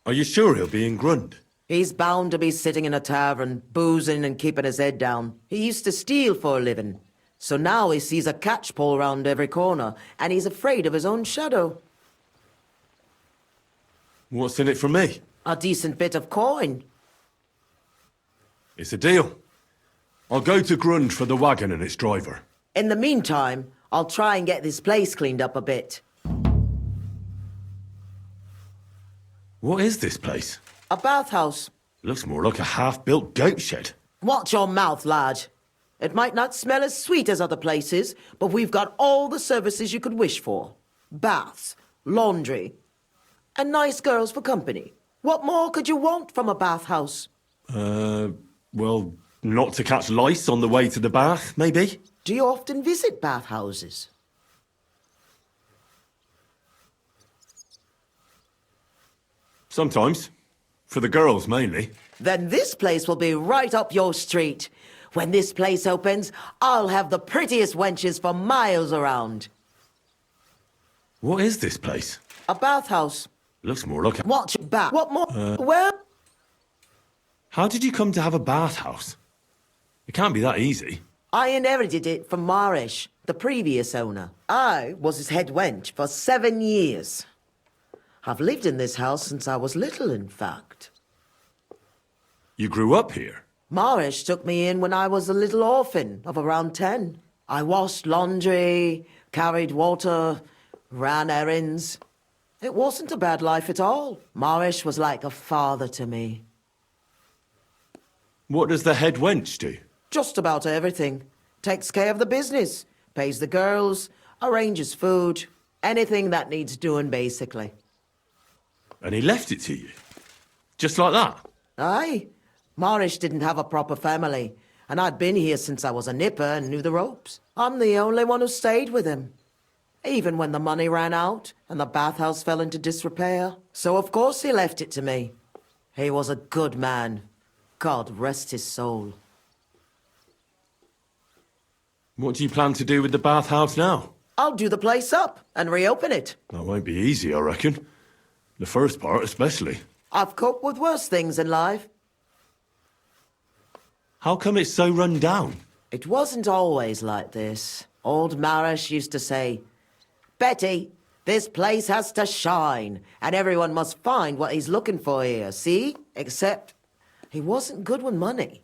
Are you sure he'll be in Grund? He's bound to be sitting in a tavern, boozing and keeping his head down. He used to steal for a living. So now he sees a catchpole round every corner, and he's afraid of his own shadow. What's in it for me? A decent bit of coin. It's a deal. I'll go to Grund for the wagon and its driver. In the meantime, I'll try and get this place cleaned up a bit. What is this place? A bathhouse. Looks more like a half-built goat shed. Watch your mouth, lad. It might not smell as sweet as other places, but we've got all the services you could wish for. Baths, laundry, and nice girls for company. What more could you want from a bathhouse? Well, not to catch lice on the way to the bath, maybe? Do you often visit bathhouses? Sometimes. For the girls, mainly. Then this place will be right up your street. When this place opens, I'll have the prettiest wenches for miles around. What is this place? A bathhouse. Looks more like a... Watch your back. What more? Well... How did you come to have a bathhouse? It can't be that easy. I inherited it from Marish, the previous owner. I was his head wench for 7 years. I've lived in this house since I was little, in fact. You grew up here? Marish took me in when I was a little orphan of around 10. I washed laundry, carried water, ran errands. It wasn't a bad life at all. Marish was like a father to me. What does the head wench do? Just about everything. Takes care of the business, pays the girls, arranges food, anything that needs doing, basically. And he left it to you? Just like that? Aye. Marish didn't have a proper family, and I'd been here since I was a nipper and knew the ropes. I'm the only one who stayed with him. Even when the money ran out and the bathhouse fell into disrepair. So of course he left it to me. He was a good man. God rest his soul. What do you plan to do with the bathhouse now? I'll do the place up and reopen it. That won't be easy, I reckon. The first part especially. I've coped with worse things in life. How come it's so run down? It wasn't always like this. Old Marish used to say, Betty, this place has to shine, and everyone must find what he's looking for here, see? Except he wasn't good with money.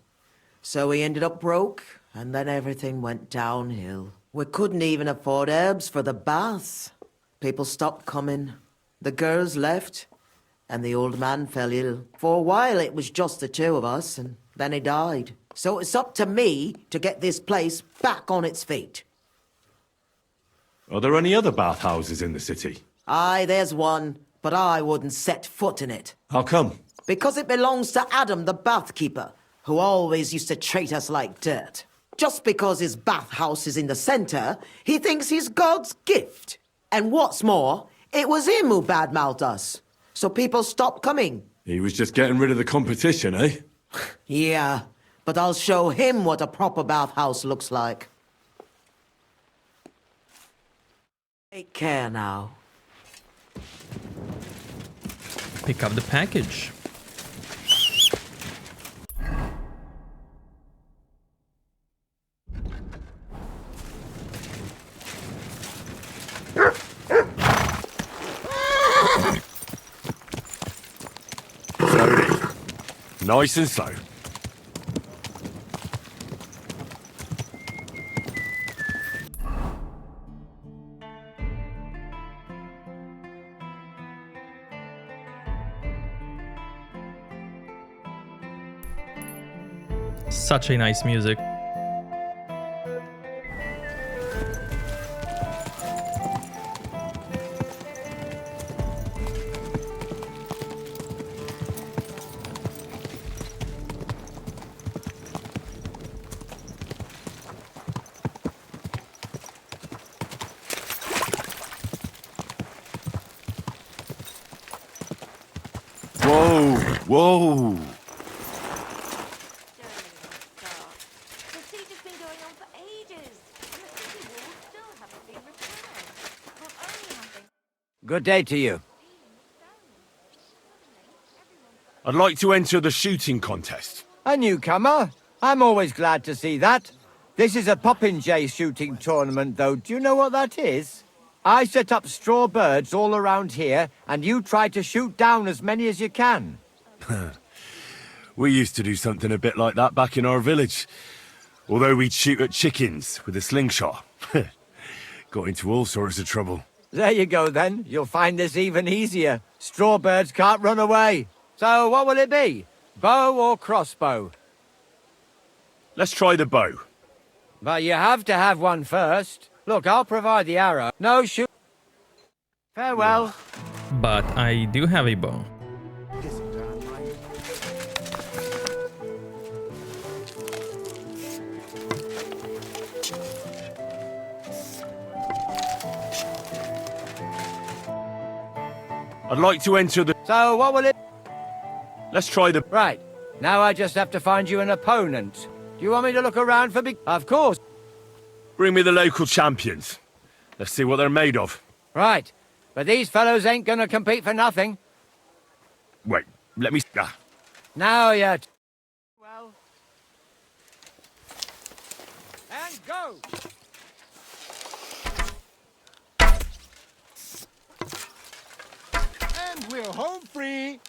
So he ended up broke, and then everything went downhill. We couldn't even afford herbs for the baths. People stopped coming. The girls left, and the old man fell ill. For a while it was just the two of us, and then he died. So it's up to me to get this place back on its feet. Are there any other bathhouses in the city? Aye, there's one, but I wouldn't set foot in it. How come? Because it belongs to Adam, the bathkeeper, who always used to treat us like dirt. Just because his bathhouse is in the centre, he thinks he's God's gift. And what's more, it was him who badmouthed us. So people stopped coming. He was just getting rid of the competition, eh? Yeah, but I'll show him what a proper bathhouse looks like. Take care now. Pick up the package. Slowly. Nice and slow. Such a nice music. Whoa, whoa. The siege has been going on for ages, and the city walls still haven't been repaired. Not only have they... Good day to you. I'd like to enter the shooting contest. A newcomer? I'm always glad to see that. This is a popinjay shooting tournament, though. Do you know what that is? I set up straw birds all around here, and you try to shoot down as many as you can. We used to do something a bit like that back in our village. Although we'd shoot at chickens with a slingshot. Got into all sorts of trouble. There you go, then. You'll find this even easier. Straw birds can't run away. So what will it be? Bow or crossbow? Let's try the bow. But you have to have one first. Look, I'll provide the arrow. No shoot. Farewell. But I do have a bow. I'd like to enter the... So what will it... Let's try the... Right. Now I just have to find you an opponent. Do you want me to look around for big... Of course. Bring me the local champions. Let's see what they're made of. Right. But these fellows ain't gonna compete for nothing. Wait, let me... Now you're... Well... And go! And we're home free.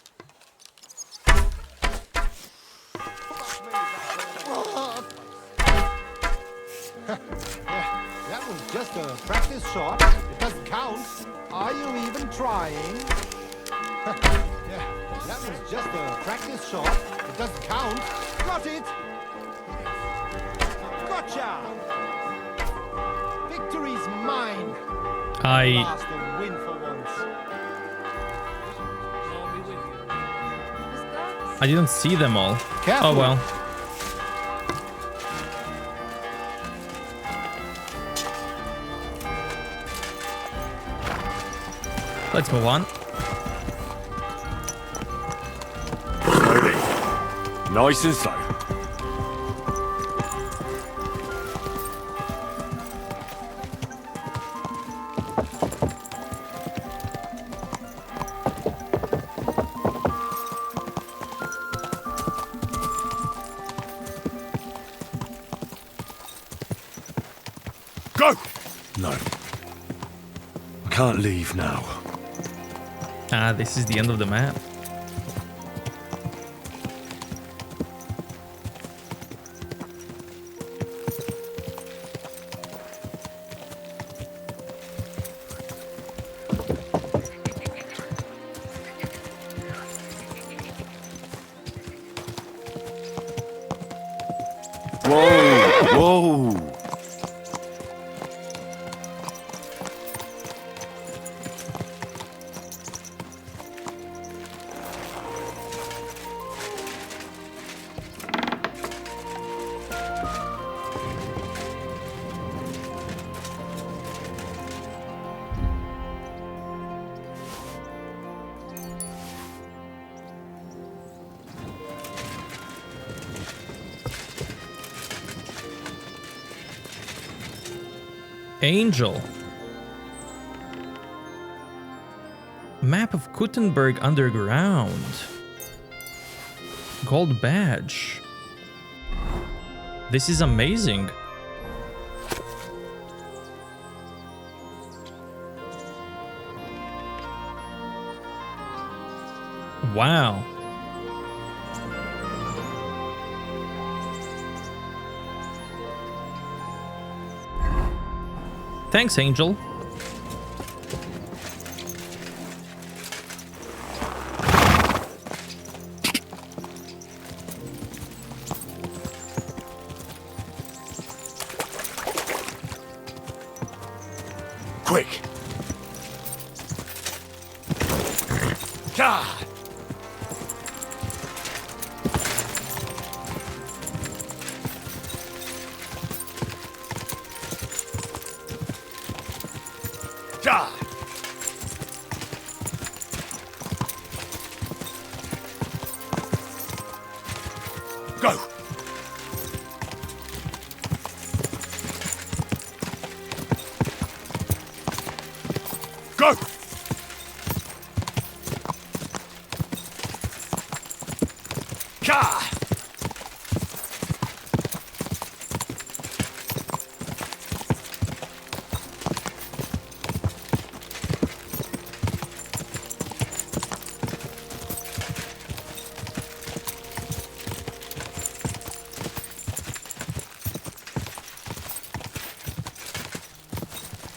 That was just a practice shot. It doesn't count. Are you even trying? Yeah, that was just a practice shot. It doesn't count. Got it! Gotcha! Victory's mine! Last a win for once. I didn't see them all. Careful. Oh well. Let's move on. Slowly. Nice and slow. Go! No. I can't leave now. Ah, this is the end of the map. Whoa! Whoa! Angel. Map of Kuttenberg Underground. Gold badge. This is amazing. Wow. Thanks, Angel. Quick! God! God! Go! Go! God!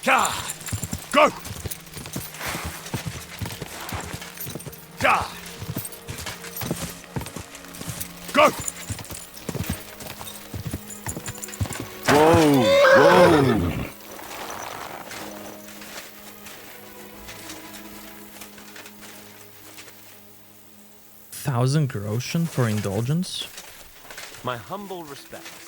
God! Go! God! Go! Whoa! Whoa! 1,000 groschen for indulgence? My humble respects.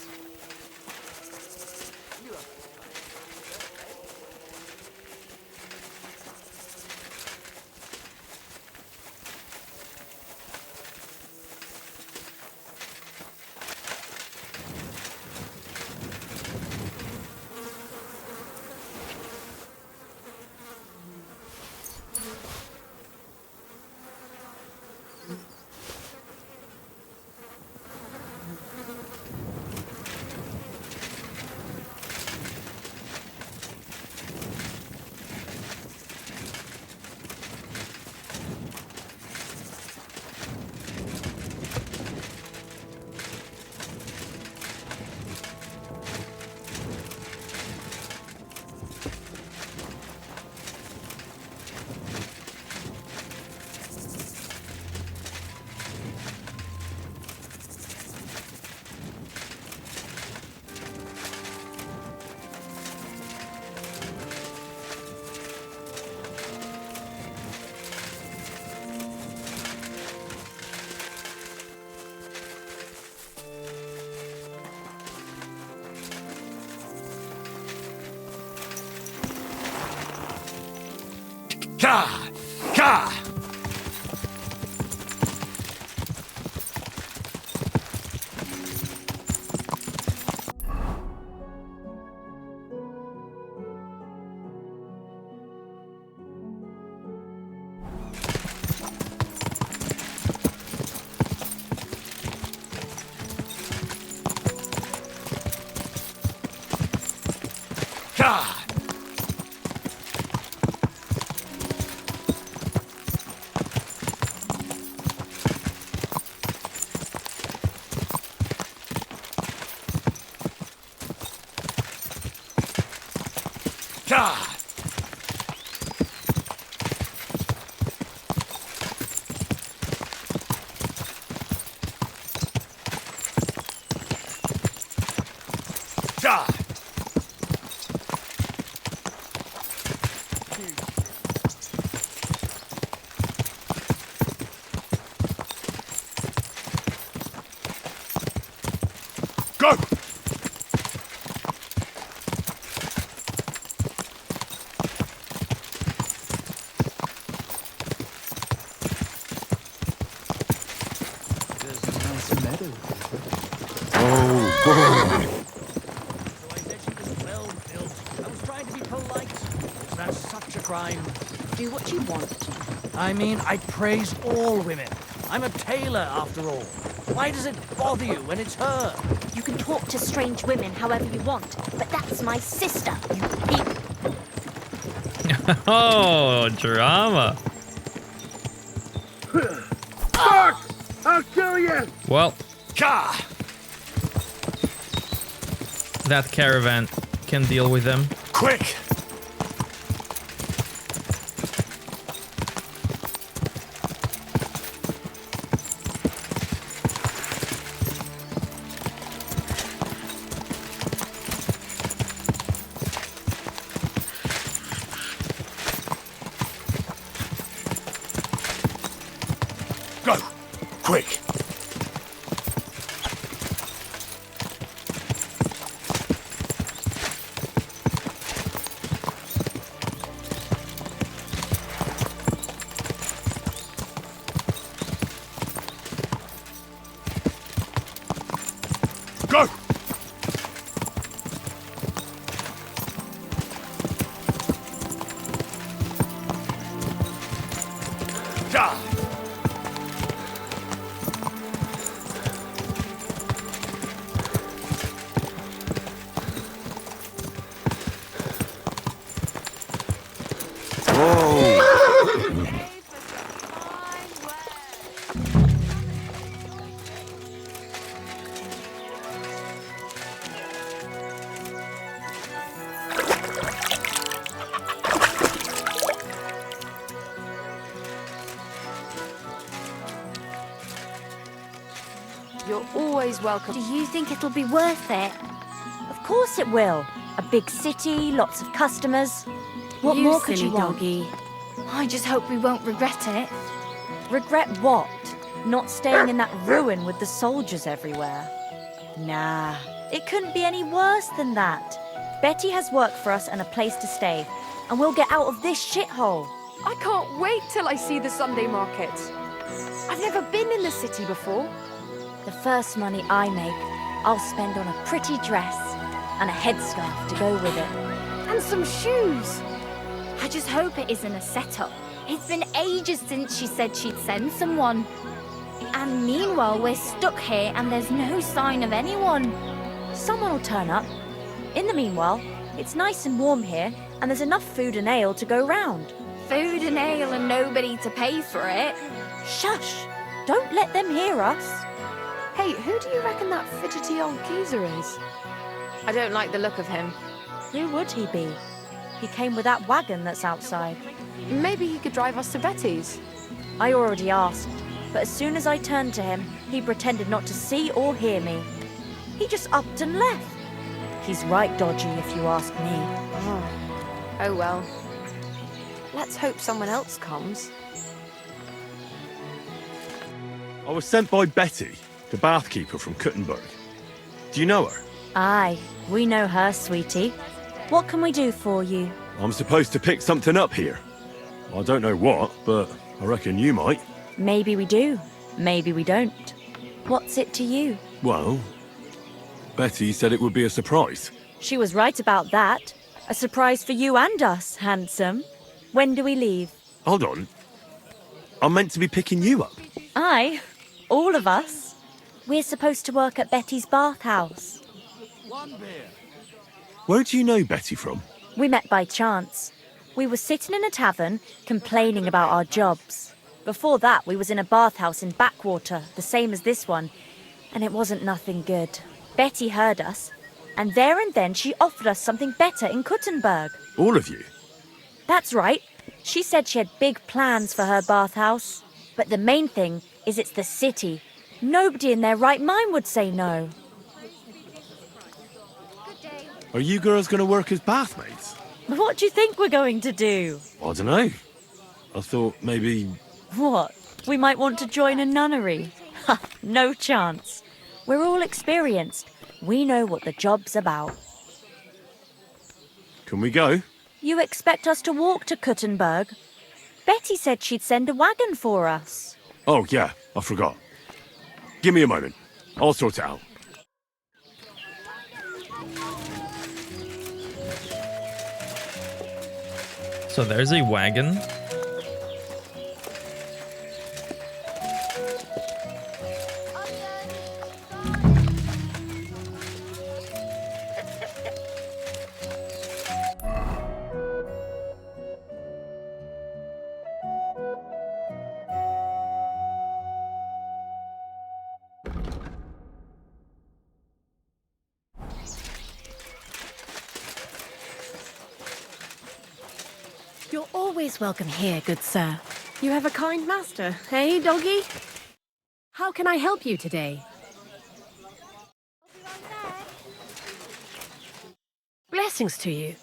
Ka! Ka! Go! There's a nice meadow. Oh, boy. So I said she was well built. I was trying to be polite. Is that such a crime? Do what you want. I mean, I praise all women. I'm a tailor, after all. Why does it bother you when it's her? You can talk to strange women however you want, but that's my sister, you peep. Oh, drama. Fuck! I'll kill you! Well, Ka! that caravan can deal with them. Quick! Go! Quick! Go! Ja! You're always welcome. Do you think it'll be worth it? Of course it will. A big city, lots of customers. What You more could silly you want? doggy. I just hope we won't regret it. Regret what? Not staying in that ruin with the soldiers everywhere. Nah, it couldn't be any worse than that. Betty has work for us and a place to stay, and we'll get out of this shithole. I can't wait till I see the Sunday market. I've never been in the city before. The first money I make, I'll spend on a pretty dress and a headscarf to go with it. And some shoes. I just hope it isn't a setup. It's been ages since she said she'd send someone. And meanwhile, we're stuck here and there's no sign of anyone. Someone will turn up. In the meanwhile, it's nice and warm here and there's enough food and ale to go round. Food and ale and nobody to pay for it. Shush! Don't let them hear us. Hey, who do you reckon that fidgety old geezer is? I don't like the look of him. Who would he be? He came with that wagon that's outside. Maybe he could drive us to Betty's. I already asked, but as soon as I turned to him, he pretended not to see or hear me. He just upped and left. He's right dodgy, if you ask me. Oh well. Let's hope someone else comes. I was sent by Betty, the bathkeeper from Kuttenberg. Do you know her? Aye, we know her, sweetie. What can we do for you? I'm supposed to pick something up here. I don't know what, but I reckon you might. Maybe we do. Maybe we don't. What's it to you? Well, Betty said it would be a surprise. She was right about that. A surprise for you and us, handsome. When do we leave? Hold on. I'm meant to be picking you up. Aye, all of us. We're supposed to work at Betty's bathhouse. Where do you know Betty from? We met by chance. We were sitting in a tavern, complaining about our jobs. Before that, we was in a bathhouse in Backwater, the same as this one, and it wasn't nothing good. Betty heard us, and there and then she offered us something better in Kuttenberg. All of you? That's right. She said she had big plans for her bathhouse. But the main thing is it's the city. Nobody in their right mind would say no. Are you girls going to work as bathmaids? What do you think we're going to do? I don't know. I thought maybe... What? We might want to join a nunnery? Ha, no chance. We're all experienced. We know what the job's about. Can we go? You expect us to walk to Kuttenberg? Betty said she'd send a wagon for us. Oh, yeah, I forgot. Give me a moment. I'll sort it out. So there's a wagon. You're always welcome here, good sir. You have a kind master, hey, doggy? How can I help you today? Blessings to you.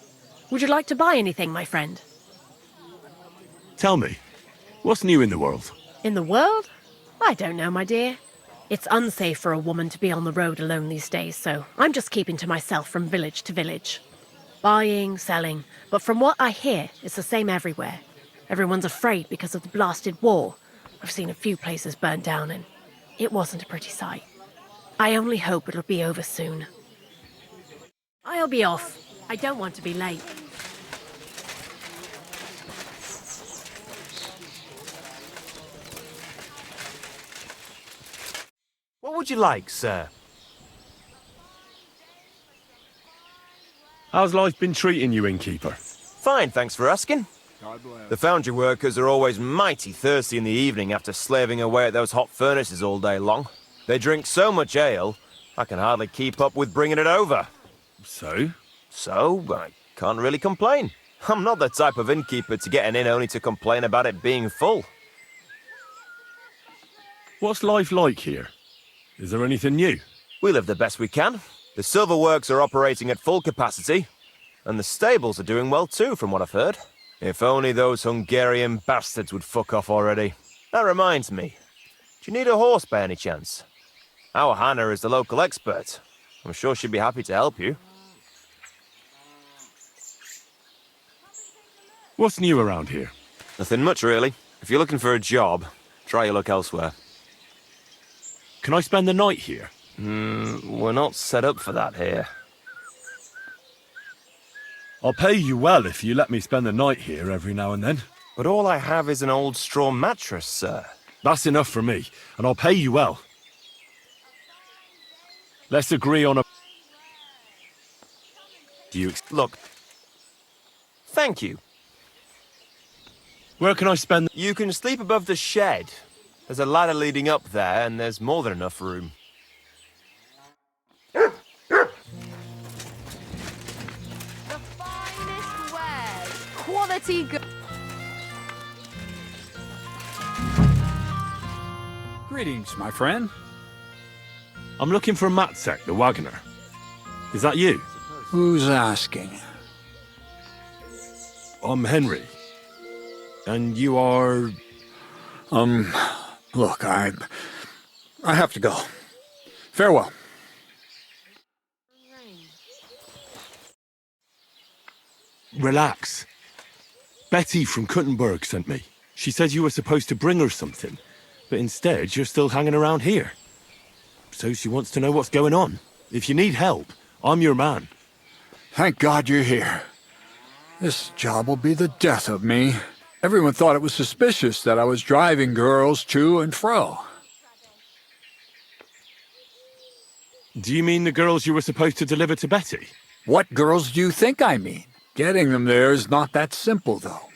Would you like to buy anything, my friend? Tell me, what's new in the world? In the world? I don't know, my dear. It's unsafe for a woman to be on the road alone these days, so I'm just keeping to myself from village to village. Buying, selling, but from what I hear, it's the same everywhere. Everyone's afraid because of the blasted war. I've seen a few places burned down and it wasn't a pretty sight. I only hope it'll be over soon. I'll be off. I don't want to be late. What would you like, sir? How's life been treating you, innkeeper? Fine, thanks for asking. The foundry workers are always mighty thirsty in the evening after slaving away at those hot furnaces all day long. They drink so much ale, I can hardly keep up with bringing it over. So? So, I can't really complain. I'm not the type of innkeeper to get an inn only to complain about it being full. What's life like here? Is there anything new? We live the best we can. The silver works are operating at full capacity, and the stables are doing well too, from what I've heard. If only those Hungarian bastards would fuck off already. That reminds me. Do you need a horse by any chance? Our Hannah is the local expert. I'm sure she'd be happy to help you. What's new around here? Nothing much, really. If you're looking for a job, try your luck elsewhere. Can I spend the night here? We're not set up for that here. I'll pay you well if you let me spend the night here every now and then. But all I have is an old straw mattress, sir. That's enough for me, and I'll pay you well. Let's agree on a... Do you... Look. Thank you. Where can I spend... You can sleep above the shed. There's a ladder leading up there, and there's more than enough room. Quality Greetings, my friend. I'm looking for Matsek, the wagoner. Is that you? Who's asking? I'm Henry. And you are... Look, I have to go. Farewell. Relax. Betty from Kuttenberg sent me. She said you were supposed to bring her something, but instead you're still hanging around here. So she wants to know what's going on. If you need help, I'm your man. Thank God you're here. This job will be the death of me. Everyone thought it was suspicious that I was driving girls to and fro. Do you mean the girls you were supposed to deliver to Betty? What girls do you think I mean? Getting them there is not that simple, though.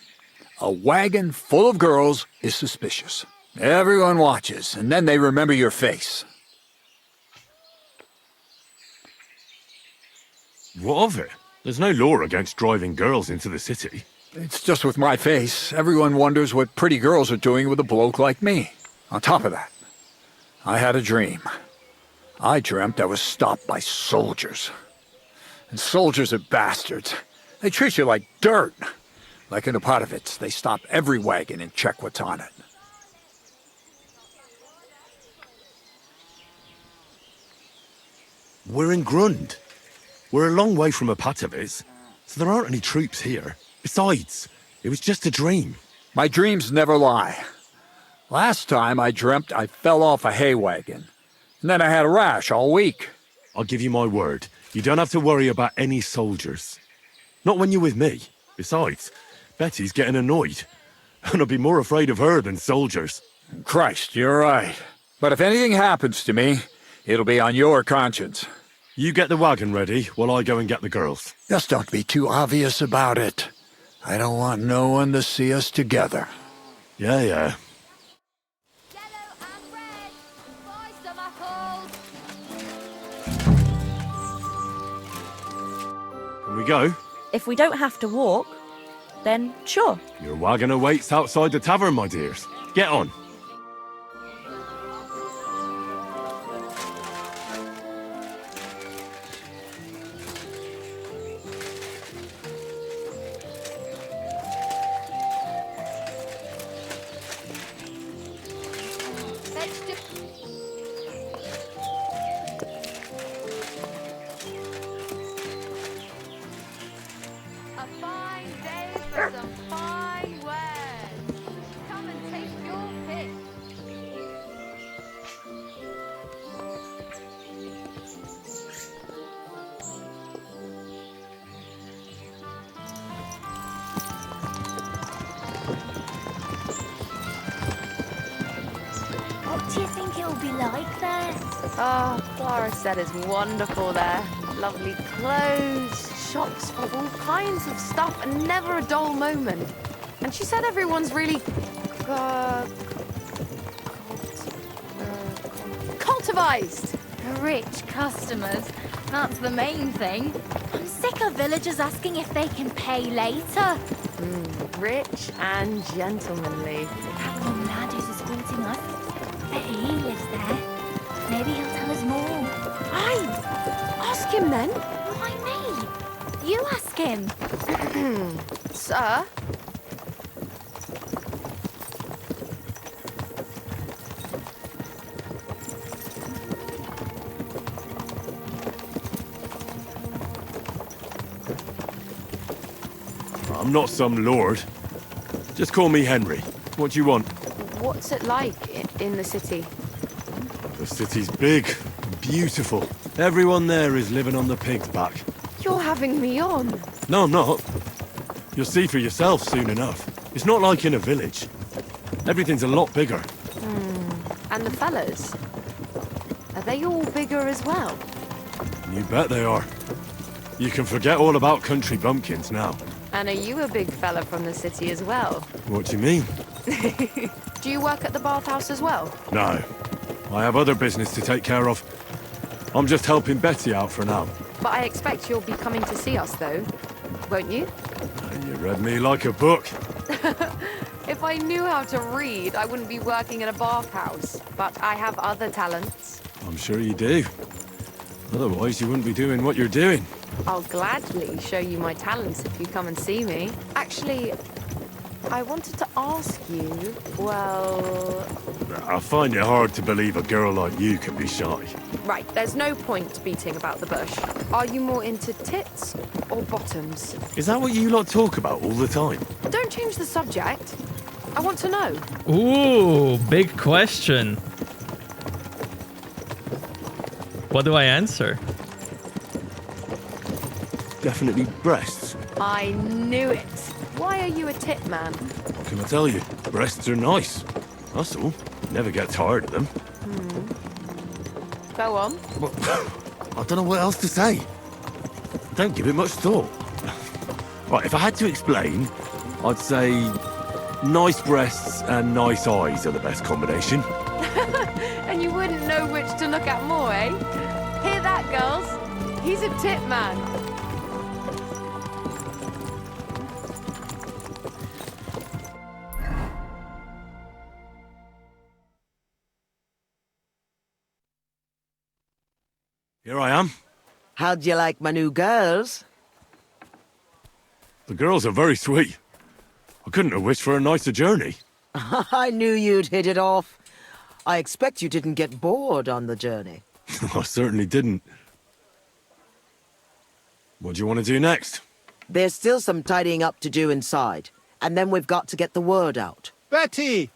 A wagon full of girls is suspicious. Everyone watches, and then they remember your face. What of it? There's no law against driving girls into the city. It's just with my face. Everyone wonders what pretty girls are doing with a bloke like me. On top of that, I had a dream. I dreamt I was stopped by soldiers. And soldiers are bastards. They treat you like dirt. Like in the Potovits, they stop every wagon and check what's on it. We're in Grund. We're a long way from Apatovitz, so there aren't any troops here. Besides, it was just a dream. My dreams never lie. Last time I dreamt I fell off a hay wagon, and then I had a rash all week. I'll give you my word. You don't have to worry about any soldiers. Not when you're with me. Besides, Betty's getting annoyed. And I'd be more afraid of her than soldiers. Christ, you're right. But if anything happens to me, it'll be on your conscience. You get the wagon ready while I go and get the girls. Just don't be too obvious about it. I don't want no one to see us together. Yeah. Can we go? If we don't have to walk, then sure. Your wagon awaits outside the tavern, my dears. Get on. What do you think it'll be like there? Oh, Clara said it's wonderful there. Lovely clothes, shops full of all kinds of stuff, and never a dull moment. And she said everyone's really cultivized. Rich customers. That's the main thing. I'm sick of villagers asking if they can pay later. Rich and gentlemanly. That young lad who's escorting us. Bet he lives there. Maybe he'll tell us more. Aye! Ask him then. Why me? You ask him. Sir? I'm not some lord. Just call me Henry. What do you want? What's it like in the city? The city's big, beautiful. Everyone there is living on the pig's back. You're having me on. No, I'm not. You'll see for yourself soon enough. It's not like in a village. Everything's a lot bigger. And the fellas? Are they all bigger as well? You bet they are. You can forget all about country bumpkins now. And are you a big fella from the city as well? What do you mean? Do you work at the bathhouse as well? No. I have other business to take care of. I'm just helping Betty out for now. But I expect you'll be coming to see us, though. Won't you? You read me like a book. If I knew how to read, I wouldn't be working in a bathhouse. But I have other talents. I'm sure you do. Otherwise, you wouldn't be doing what you're doing. I'll gladly show you my talents if you come and see me. Actually, I wanted to ask you, well... I find it hard to believe a girl like you can be shy. Right, there's no point beating about the bush. Are you more into tits or bottoms? Is that what you lot talk about all the time? Don't change the subject. I want to know. Ooh, big question. What do I answer? Definitely breasts. I knew it. Why are you a tit man? What can I tell you? Breasts are nice. That's all. Never get tired of them. Go on. Well, I don't know what else to say. Don't give it much thought. Right, if I had to explain, I'd say nice breasts and nice eyes are the best combination. And you wouldn't know which to look at more, eh? Hear that, girls? He's a tit man. Here I am. How'd you like my new girls? The girls are very sweet. I couldn't have wished for a nicer journey. I knew you'd hit it off. I expect you didn't get bored on the journey. I certainly didn't. What do you want to do next? There's still some tidying up to do inside, and then we've got to get the word out. Betty!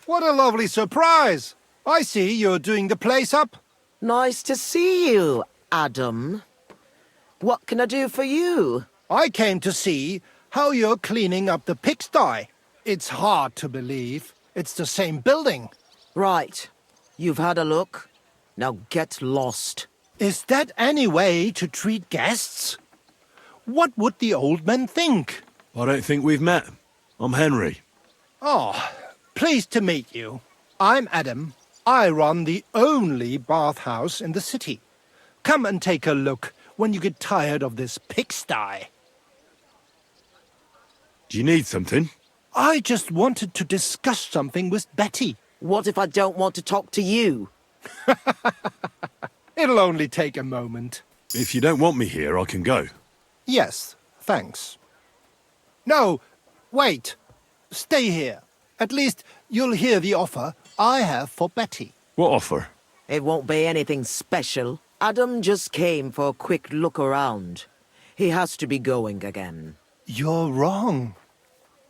What a lovely surprise! I see you're doing the place up. Nice to see you, Adam. What can I do for you? I came to see how you're cleaning up the pigsty. It's hard to believe. It's the same building. Right. You've had a look. Now get lost. Is that any way to treat guests? What would the old men think? I don't think we've met. I'm Henry. Oh, pleased to meet you. I'm Adam. I run the only bathhouse in the city. Come and take a look when you get tired of this pigsty. Do you need something? I just wanted to discuss something with Betty. What if I don't want to talk to you? It'll only take a moment. If you don't want me here, I can go. Yes, thanks. No, wait. Stay here. At least you'll hear the offer I have for Betty. What offer? It won't be anything special. Adam just came for a quick look around. He has to be going again. You're wrong.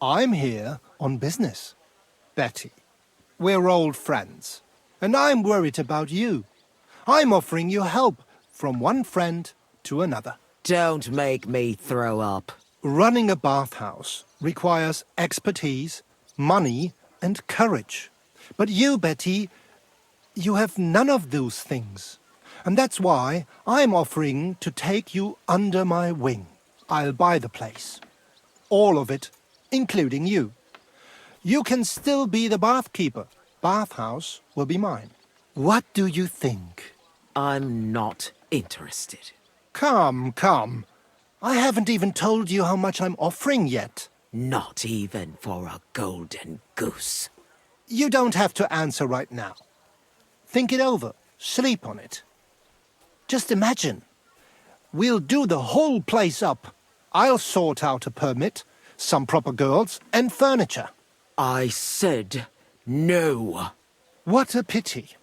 I'm here on business. Betty, we're old friends, and I'm worried about you. I'm offering you help from one friend to another. Don't make me throw up. Running a bathhouse requires expertise, money, and courage. But you, Betty, you have none of those things. And that's why I'm offering to take you under my wing. I'll buy the place. All of it, including you. You can still be the bathkeeper. Bathhouse will be mine. What do you think? I'm not interested. Come, come. I haven't even told you how much I'm offering yet. Not even for a golden goose. You don't have to answer right now. Think it over. Sleep on it. Just imagine. We'll do the whole place up. I'll sort out a permit, some proper girls, and furniture. I said no. What a pity.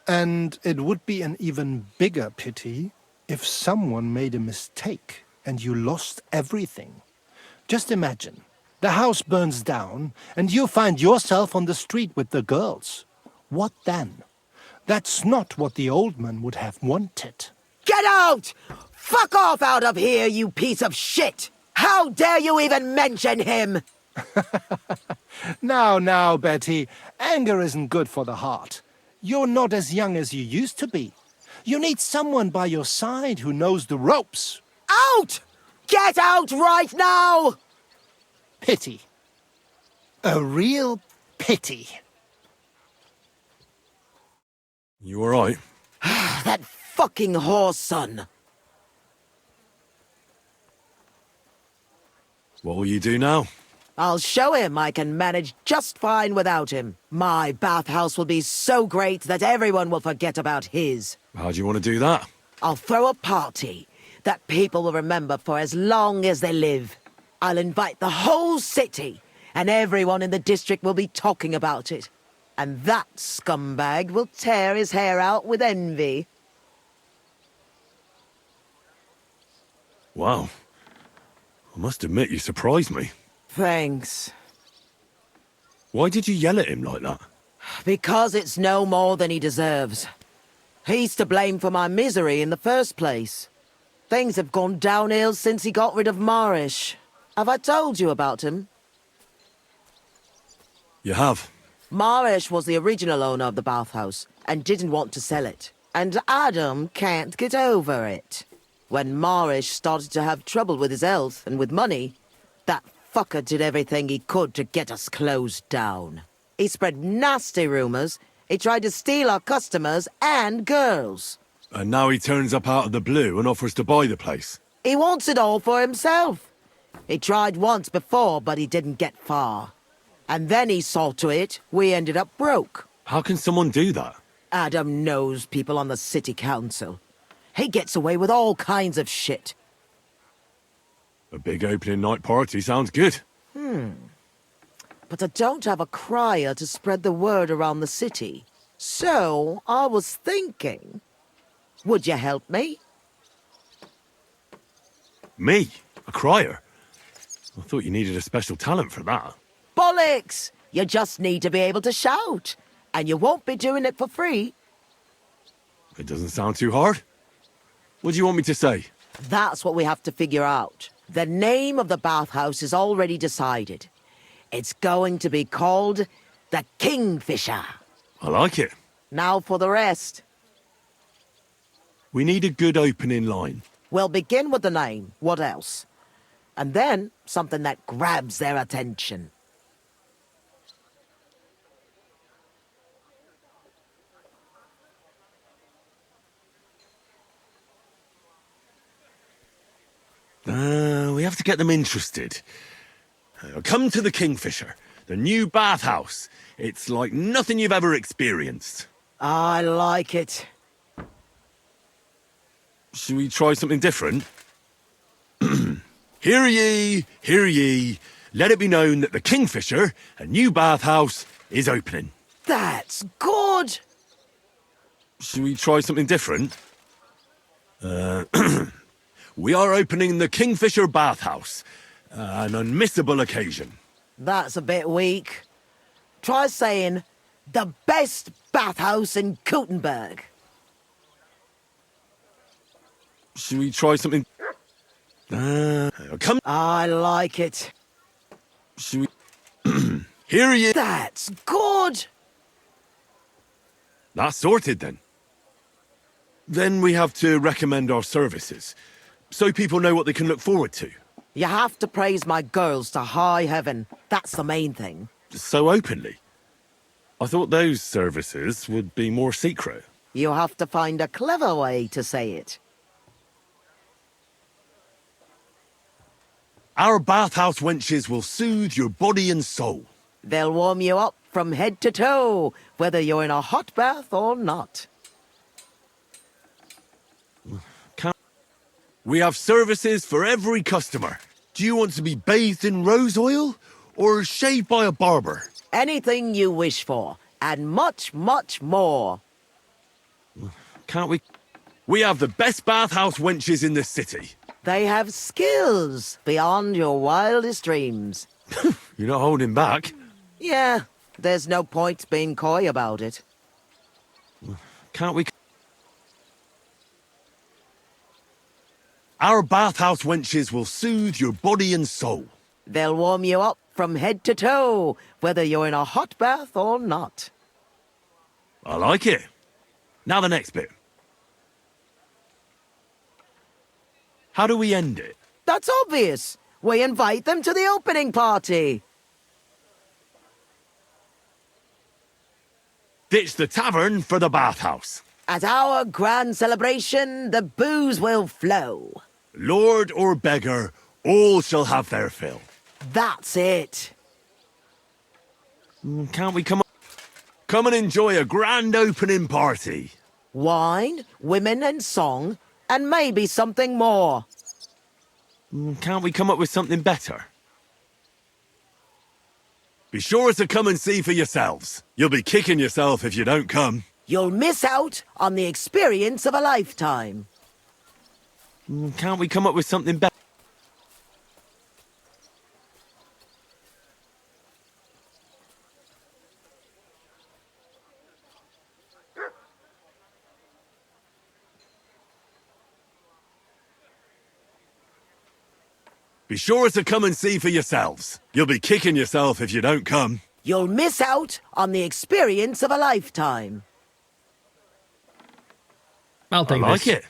And it would be an even bigger pity if someone made a mistake and you lost everything. Just imagine. The house burns down and you find yourself on the street with the girls. What then? That's not what the old man would have wanted. Get out! Fuck off out of here, you piece of shit! How dare you even mention him? Now, Betty, anger isn't good for the heart. You're not as young as you used to be. You need someone by your side who knows the ropes. Out! Get out right now! Pity. A real pity. You all right? That fucking whore's son. What will you do now? I'll show him I can manage just fine without him. My bathhouse will be so great that everyone will forget about his. How do you want to do that? I'll throw a party that people will remember for as long as they live. I'll invite the whole city, and everyone in the district will be talking about it. And that scumbag will tear his hair out with envy. Wow. I must admit, you surprised me. Thanks. Why did you yell at him like that? Because it's no more than he deserves. He's to blame for my misery in the first place. Things have gone downhill since he got rid of Marish. Have I told you about him? You have. Marish was the original owner of the bathhouse and didn't want to sell it. And Adam can't get over it. When Marish started to have trouble with his health and with money, that fucker did everything he could to get us closed down. He spread nasty rumors. He tried to steal our customers and girls. And now he turns up out of the blue and offers to buy the place. He wants it all for himself. He tried once before, but he didn't get far. And then he saw to it we ended up broke. How can someone do that? Adam knows people on the city council. He gets away with all kinds of shit. A big opening night party sounds good. But I don't have a crier to spread the word around the city. So, I was thinking, would you help me? Me? A crier? I thought you needed a special talent for that. Bollocks! You just need to be able to shout. And you won't be doing it for free. It doesn't sound too hard. What do you want me to say? That's what we have to figure out. The name of the bathhouse is already decided. It's going to be called the Kingfisher. I like it. Now for the rest. We need a good opening line. We'll begin with the name. What else? And then something that grabs their attention. We have to get them interested. Come to the Kingfisher, the new bathhouse. It's like nothing you've ever experienced. I like it. Should we try something different? Hear ye, let it be known that the Kingfisher, a new bathhouse, is opening. That's good! Should we try something different? We are opening the Kingfisher bathhouse. An unmissable occasion. That's a bit weak. Try saying, the best bathhouse in Gutenberg. Should we try something? Come. I like it. Should we? Hear ye. That's good! That's sorted then. Then we have to recommend our services, so people know what they can look forward to. You have to praise my girls to high heaven. That's the main thing. So openly. I thought those services would be more secret. You have to find a clever way to say it. Our bathhouse wenches will soothe your body and soul. They'll warm you up from head to toe, whether you're in a hot bath or not. We have services for every customer. Do you want to be bathed in rose oil or shaved by a barber? Anything you wish for, and much, much more. Can't we? We have the best bathhouse wenches in the city. They have skills beyond your wildest dreams. You're not holding back. Yeah, there's no point being coy about it. Can't we? Our bathhouse wenches will soothe your body and soul. They'll warm you up from head to toe, whether you're in a hot bath or not. I like it. Now the next bit. How do we end it? That's obvious. We invite them to the opening party. Ditch the tavern for the bathhouse. At our grand celebration, the booze will flow. Lord or beggar, all shall have their fill. That's it. Can't we come and enjoy a grand opening party? Wine, women and song, and maybe something more. Can't we come up with something better? Be sure to come and see for yourselves. You'll be kicking yourself if you don't come. You'll miss out on the experience of a lifetime. Can't we come up with something better? Be sure to come and see for yourselves. You'll be kicking yourself if you don't come. You'll miss out on the experience of a lifetime. I'll take I like this. it.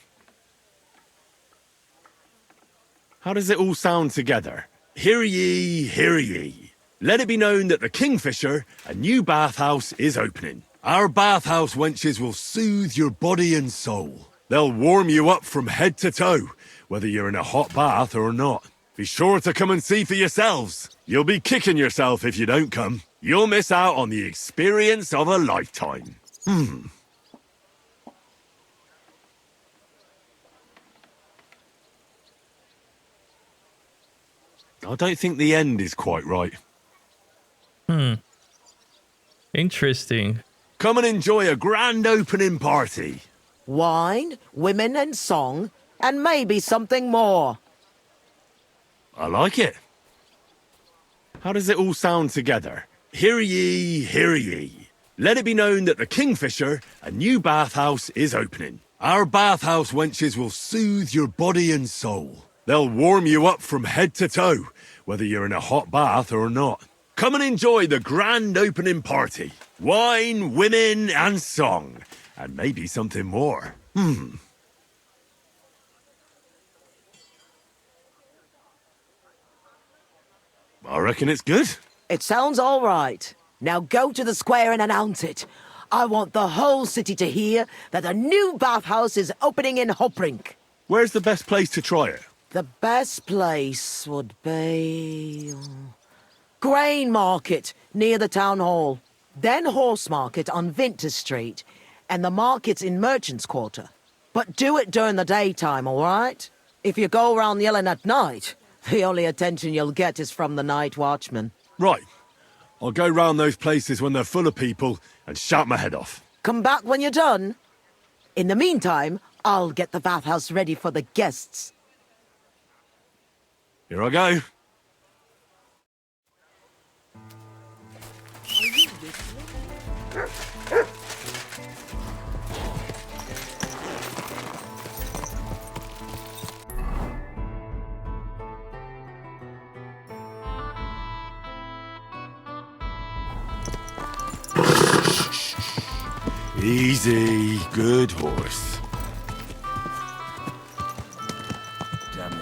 How does it all sound together? Hear ye, hear ye. Let it be known that the Kingfisher, a new bathhouse, is opening. Our bathhouse wenches will soothe your body and soul. They'll warm you up from head to toe, whether you're in a hot bath or not. Be sure to come and see for yourselves. You'll be kicking yourself if you don't come. You'll miss out on the experience of a lifetime. I don't think the end is quite right. Interesting. Come and enjoy a grand opening party. Wine, women and song, and maybe something more. I like it. How does it all sound together? Hear ye, hear ye. Let it be known that the Kingfisher, a new bathhouse, is opening. Our bathhouse wenches will soothe your body and soul. They'll warm you up from head to toe, whether you're in a hot bath or not. Come and enjoy the grand opening party. Wine, women, and song. And maybe something more. I reckon it's good. It sounds all right. Now go to the square and announce it. I want the whole city to hear that a new bathhouse is opening in Hoprink. Where's the best place to try it? The best place would be... Grain Market, near the town hall. Then Horse Market on Vinter Street. And the markets in Merchants Quarter. But do it during the daytime, all right? If you go around yelling at night, the only attention you'll get is from the night watchman. Right. I'll go round those places when they're full of people and shout my head off. Come back when you're done. In the meantime, I'll get the bathhouse ready for the guests. Here I go. Easy, good horse. Damn it.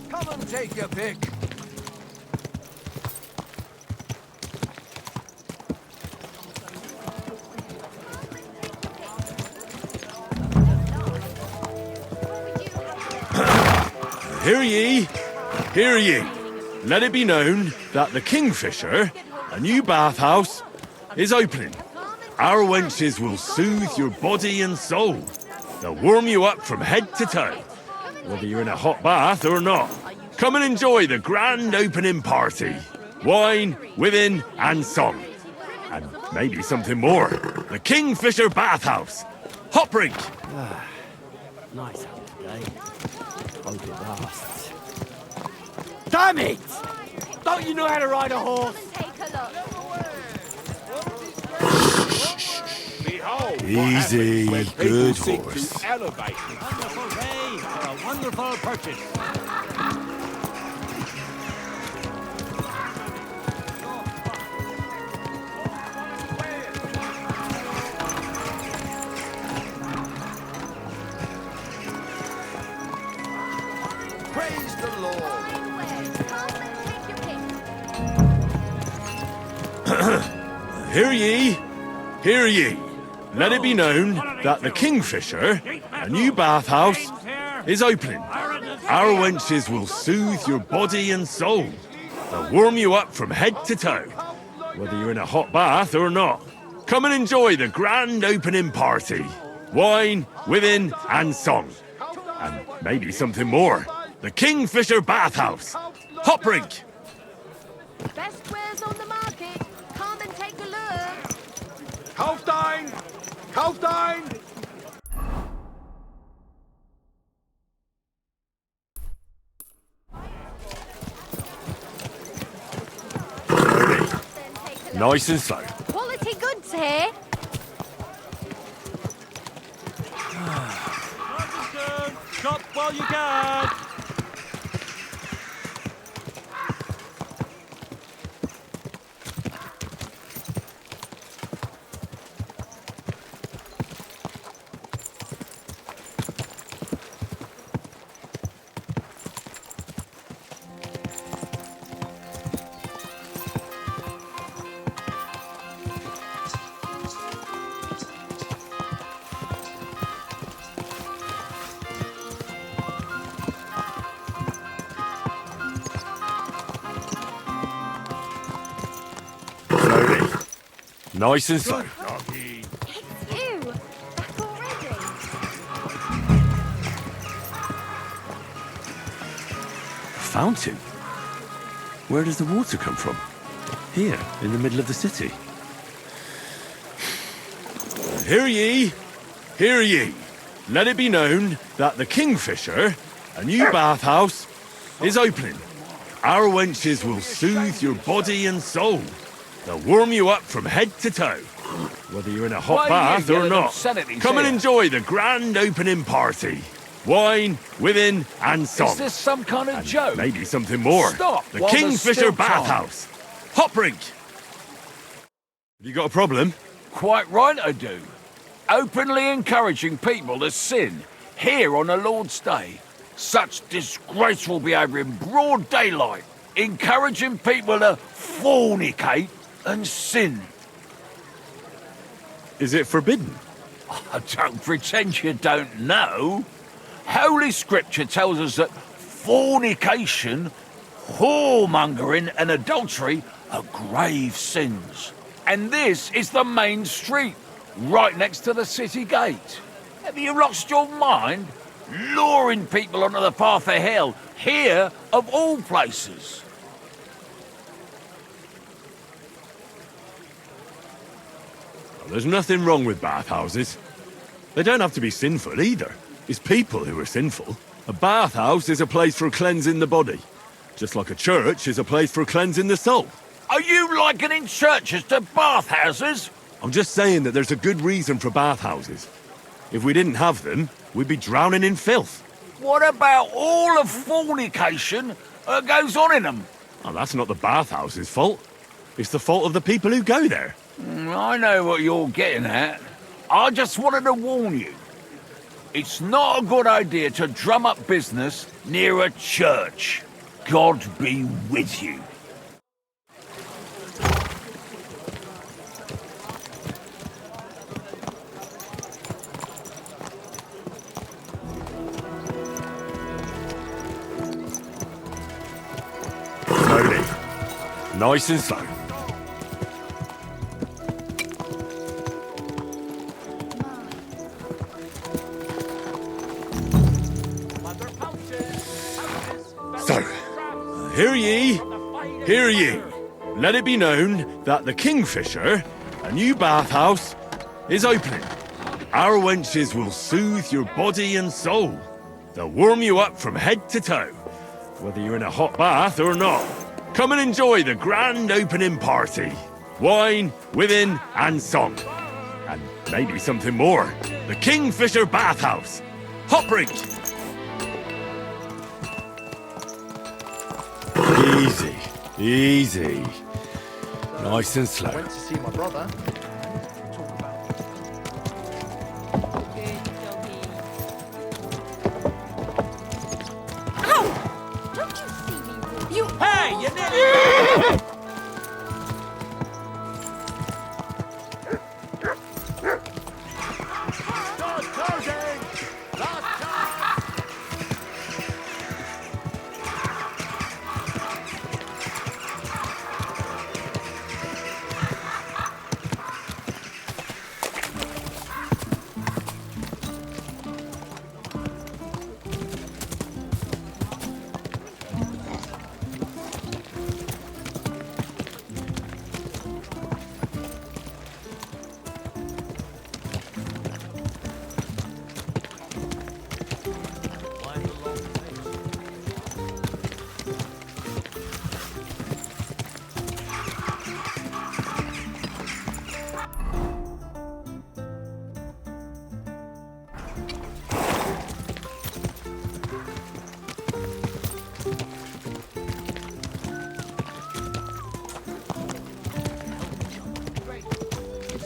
Come and take your pick. Hear ye, hear ye. Let it be known that the Kingfisher, a new bathhouse, is opening. Our wenches will soothe your body and soul. They'll warm you up from head to toe, whether you're in a hot bath or not. Come and enjoy the grand opening party. Wine, women, and song. And maybe something more. The Kingfisher Bathhouse. Hoprink. Nice out today. Hope it lasts. Damn it! Don't you know how to ride a horse? Easy, good horse. Wonderful day for a wonderful purchase. Praise the Lord. Hear ye, hear ye. let it be known that the Kingfisher, a new bathhouse, is opening. Our wenches will soothe your body and soul. They'll warm you up from head to toe, whether you're in a hot bath or not. Come and enjoy the grand opening party. Wine, women, and song. And maybe something more. The Kingfisher Bathhouse. Hop rink. Best wares on the market. Come and take a look. Kaufstein! Kaufstein! Nice and slow. Quality goods here. Stop while you can. Nice and slow. It's you. Back already. Fountain? Where does the water come from? Here, in the middle of the city. Hear ye, hear ye. Let it be known that the Kingfisher, a new bathhouse, is opening. Our wenches will soothe your body and soul. They'll warm you up from head to toe, whether you're in a hot bath or not. Come and enjoy the grand opening party. Wine, women, and song. Is this some kind of joke? Maybe something more. Stop The while there's Kingfisher still time. Bathhouse. Hop rink. Have you got a problem? Quite right I do. Openly encouraging people to sin here on a Lord's Day. Such disgraceful behaviour in broad daylight. Encouraging people to fornicate and sin. Is it forbidden? I don't pretend you don't know. Holy Scripture tells us that fornication, whoremongering and adultery are grave sins. And this is the main street, right next to the city gate. Have you lost your mind? Luring people onto the path of hell, here of all places. There's nothing wrong with bathhouses. They don't have to be sinful either. It's people who are sinful. A bathhouse is a place for cleansing the body, just like a church is a place for cleansing the soul. Are you likening churches to bathhouses? I'm just saying that there's a good reason for bathhouses. If we didn't have them, we'd be drowning in filth. What about all of fornication that goes on in them? Oh, that's not the bathhouse's fault. It's the fault of the people who go there. I know what you're getting at. I just wanted to warn you. It's not a good idea to drum up business near a church. God be with you. Slowly. Nice and slow. So, hear ye, hear ye. Let it be known that the Kingfisher, a new bathhouse, is opening. Our wenches will soothe your body and soul. They'll warm you up from head to toe, whether you're in a hot bath or not. Come and enjoy the grand opening party. Wine, women, and song. And maybe something more. The Kingfisher Bathhouse. Hop rink. Easy, easy. Nice and slow. I went to see my brother. Hey, you nearly...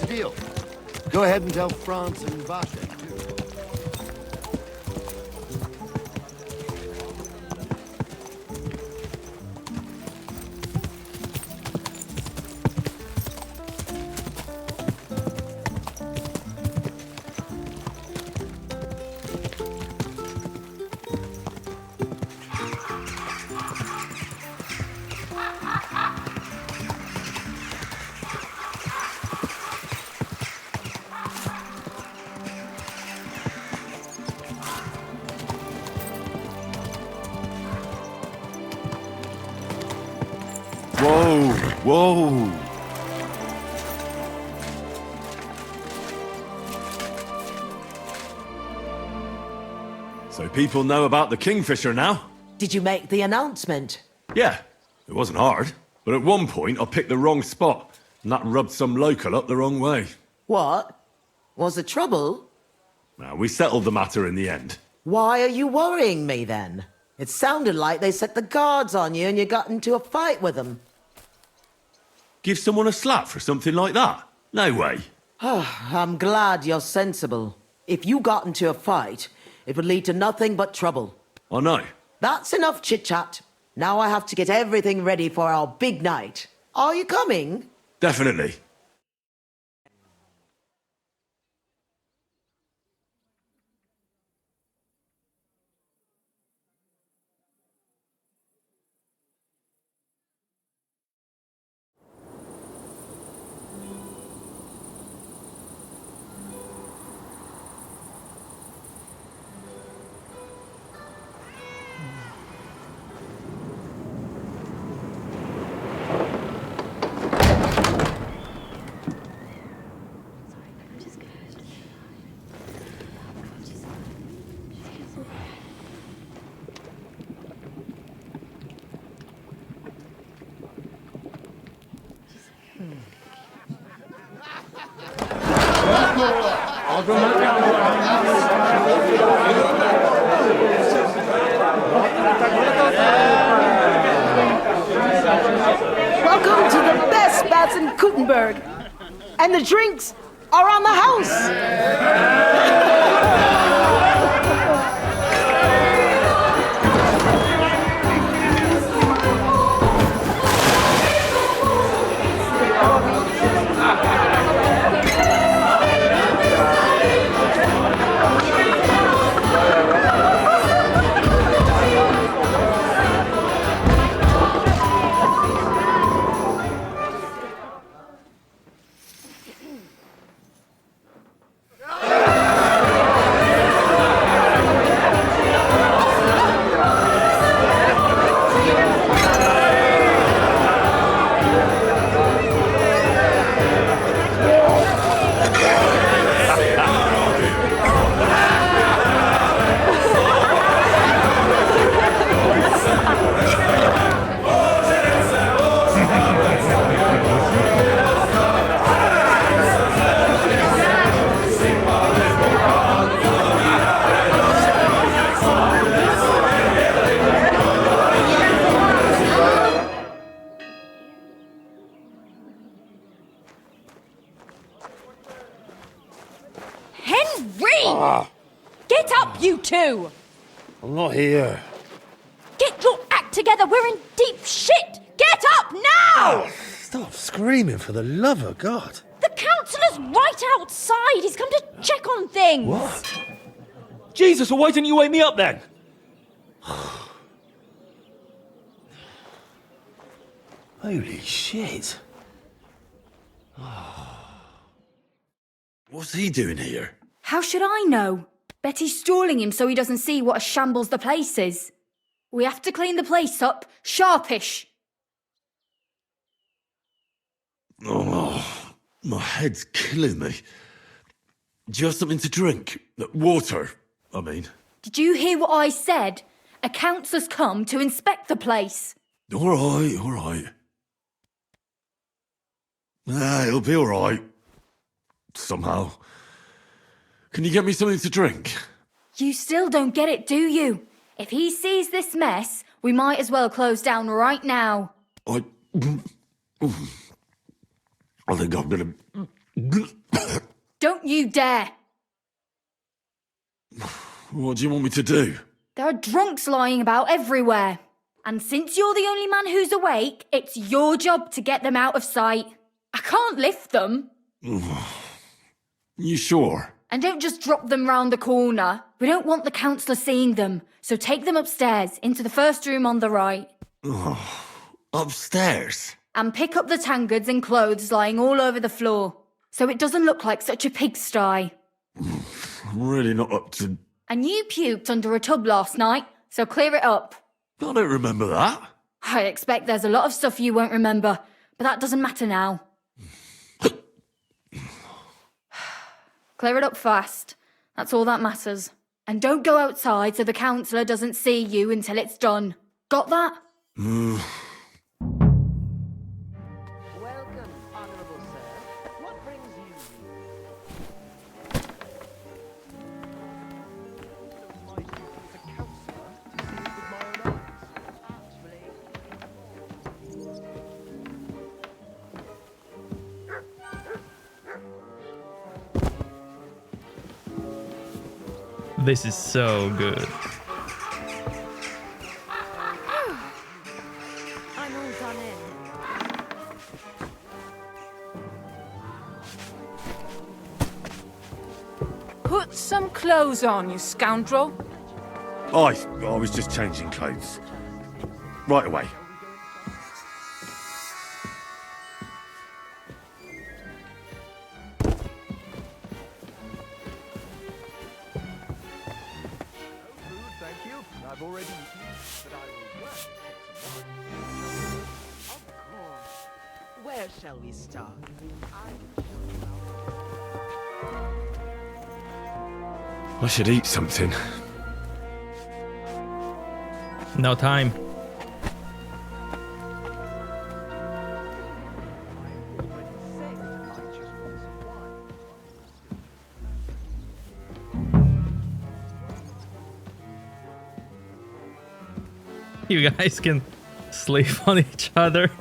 deal. Go ahead and tell France and Vache, too. Whoa, whoa. So people know about the Kingfisher now? Did you make the announcement? Yeah, it wasn't hard. But at one point I picked the wrong spot, and that rubbed some local up the wrong way. What? Was there trouble? Now, we settled the matter in the end. Why are you worrying me then? It sounded like they set the guards on you and you got into a fight with them. Give someone a slap for something like that? No way. I'm glad you're sensible. If you got into a fight, it would lead to nothing but trouble. I know. That's enough chit-chat. Now I have to get everything ready for our big night. Are you coming? Definitely. Welcome to the best bats in Gutenberg. And the drinks are on the house. Get up, you two! I'm not here. Get your act together, we're in deep shit! Get up now! Stop screaming, for the love of God. The councillor's right outside! He's come to check on things! What? Jesus, well, why didn't you wake me up then? Holy shit. What's he doing here? How should I know? Bet he's stalling him so he doesn't see what a shambles the place is. We have to clean the place up, sharpish. Oh, my head's killing me. Do you have something to drink? Water, I mean. Did you hear what I said? A councillor's come to inspect the place. All right. It'll be all right. Somehow. Can you get me something to drink? You still don't get it, do you? If he sees this mess, we might as well close down right now. I think I'm gonna Don't you dare! What do you want me to do? There are drunks lying about everywhere. And since you're the only man who's awake, it's your job to get them out of sight. I can't lift them. You sure? And don't just drop them round the corner. We don't want the councillor seeing them, so take them upstairs into the first room on the right. Upstairs? And pick up the tankards and clothes lying all over the floor, so it doesn't look like such a pigsty. I'm really not up to... And you puked under a tub last night, so clear it up. I don't remember that. I expect there's a lot of stuff you won't remember, but that doesn't matter now. Clear it up fast. That's all that matters. And don't go outside so the councillor doesn't see you until it's done. Got that? Welcome, honourable sir. What brings This is so good. I'm all done in. Put some clothes on, you scoundrel. I was just changing clothes. Right away. I've already eaten, but I will gladly take some more. Of course. Where shall we start? I should eat something. No time. You guys can sleep on each other.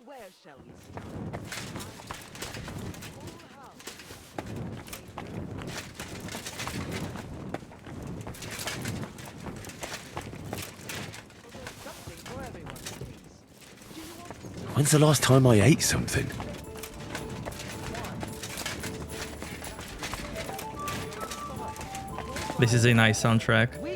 Where shall we start? When's the last time I ate something? This is a nice soundtrack.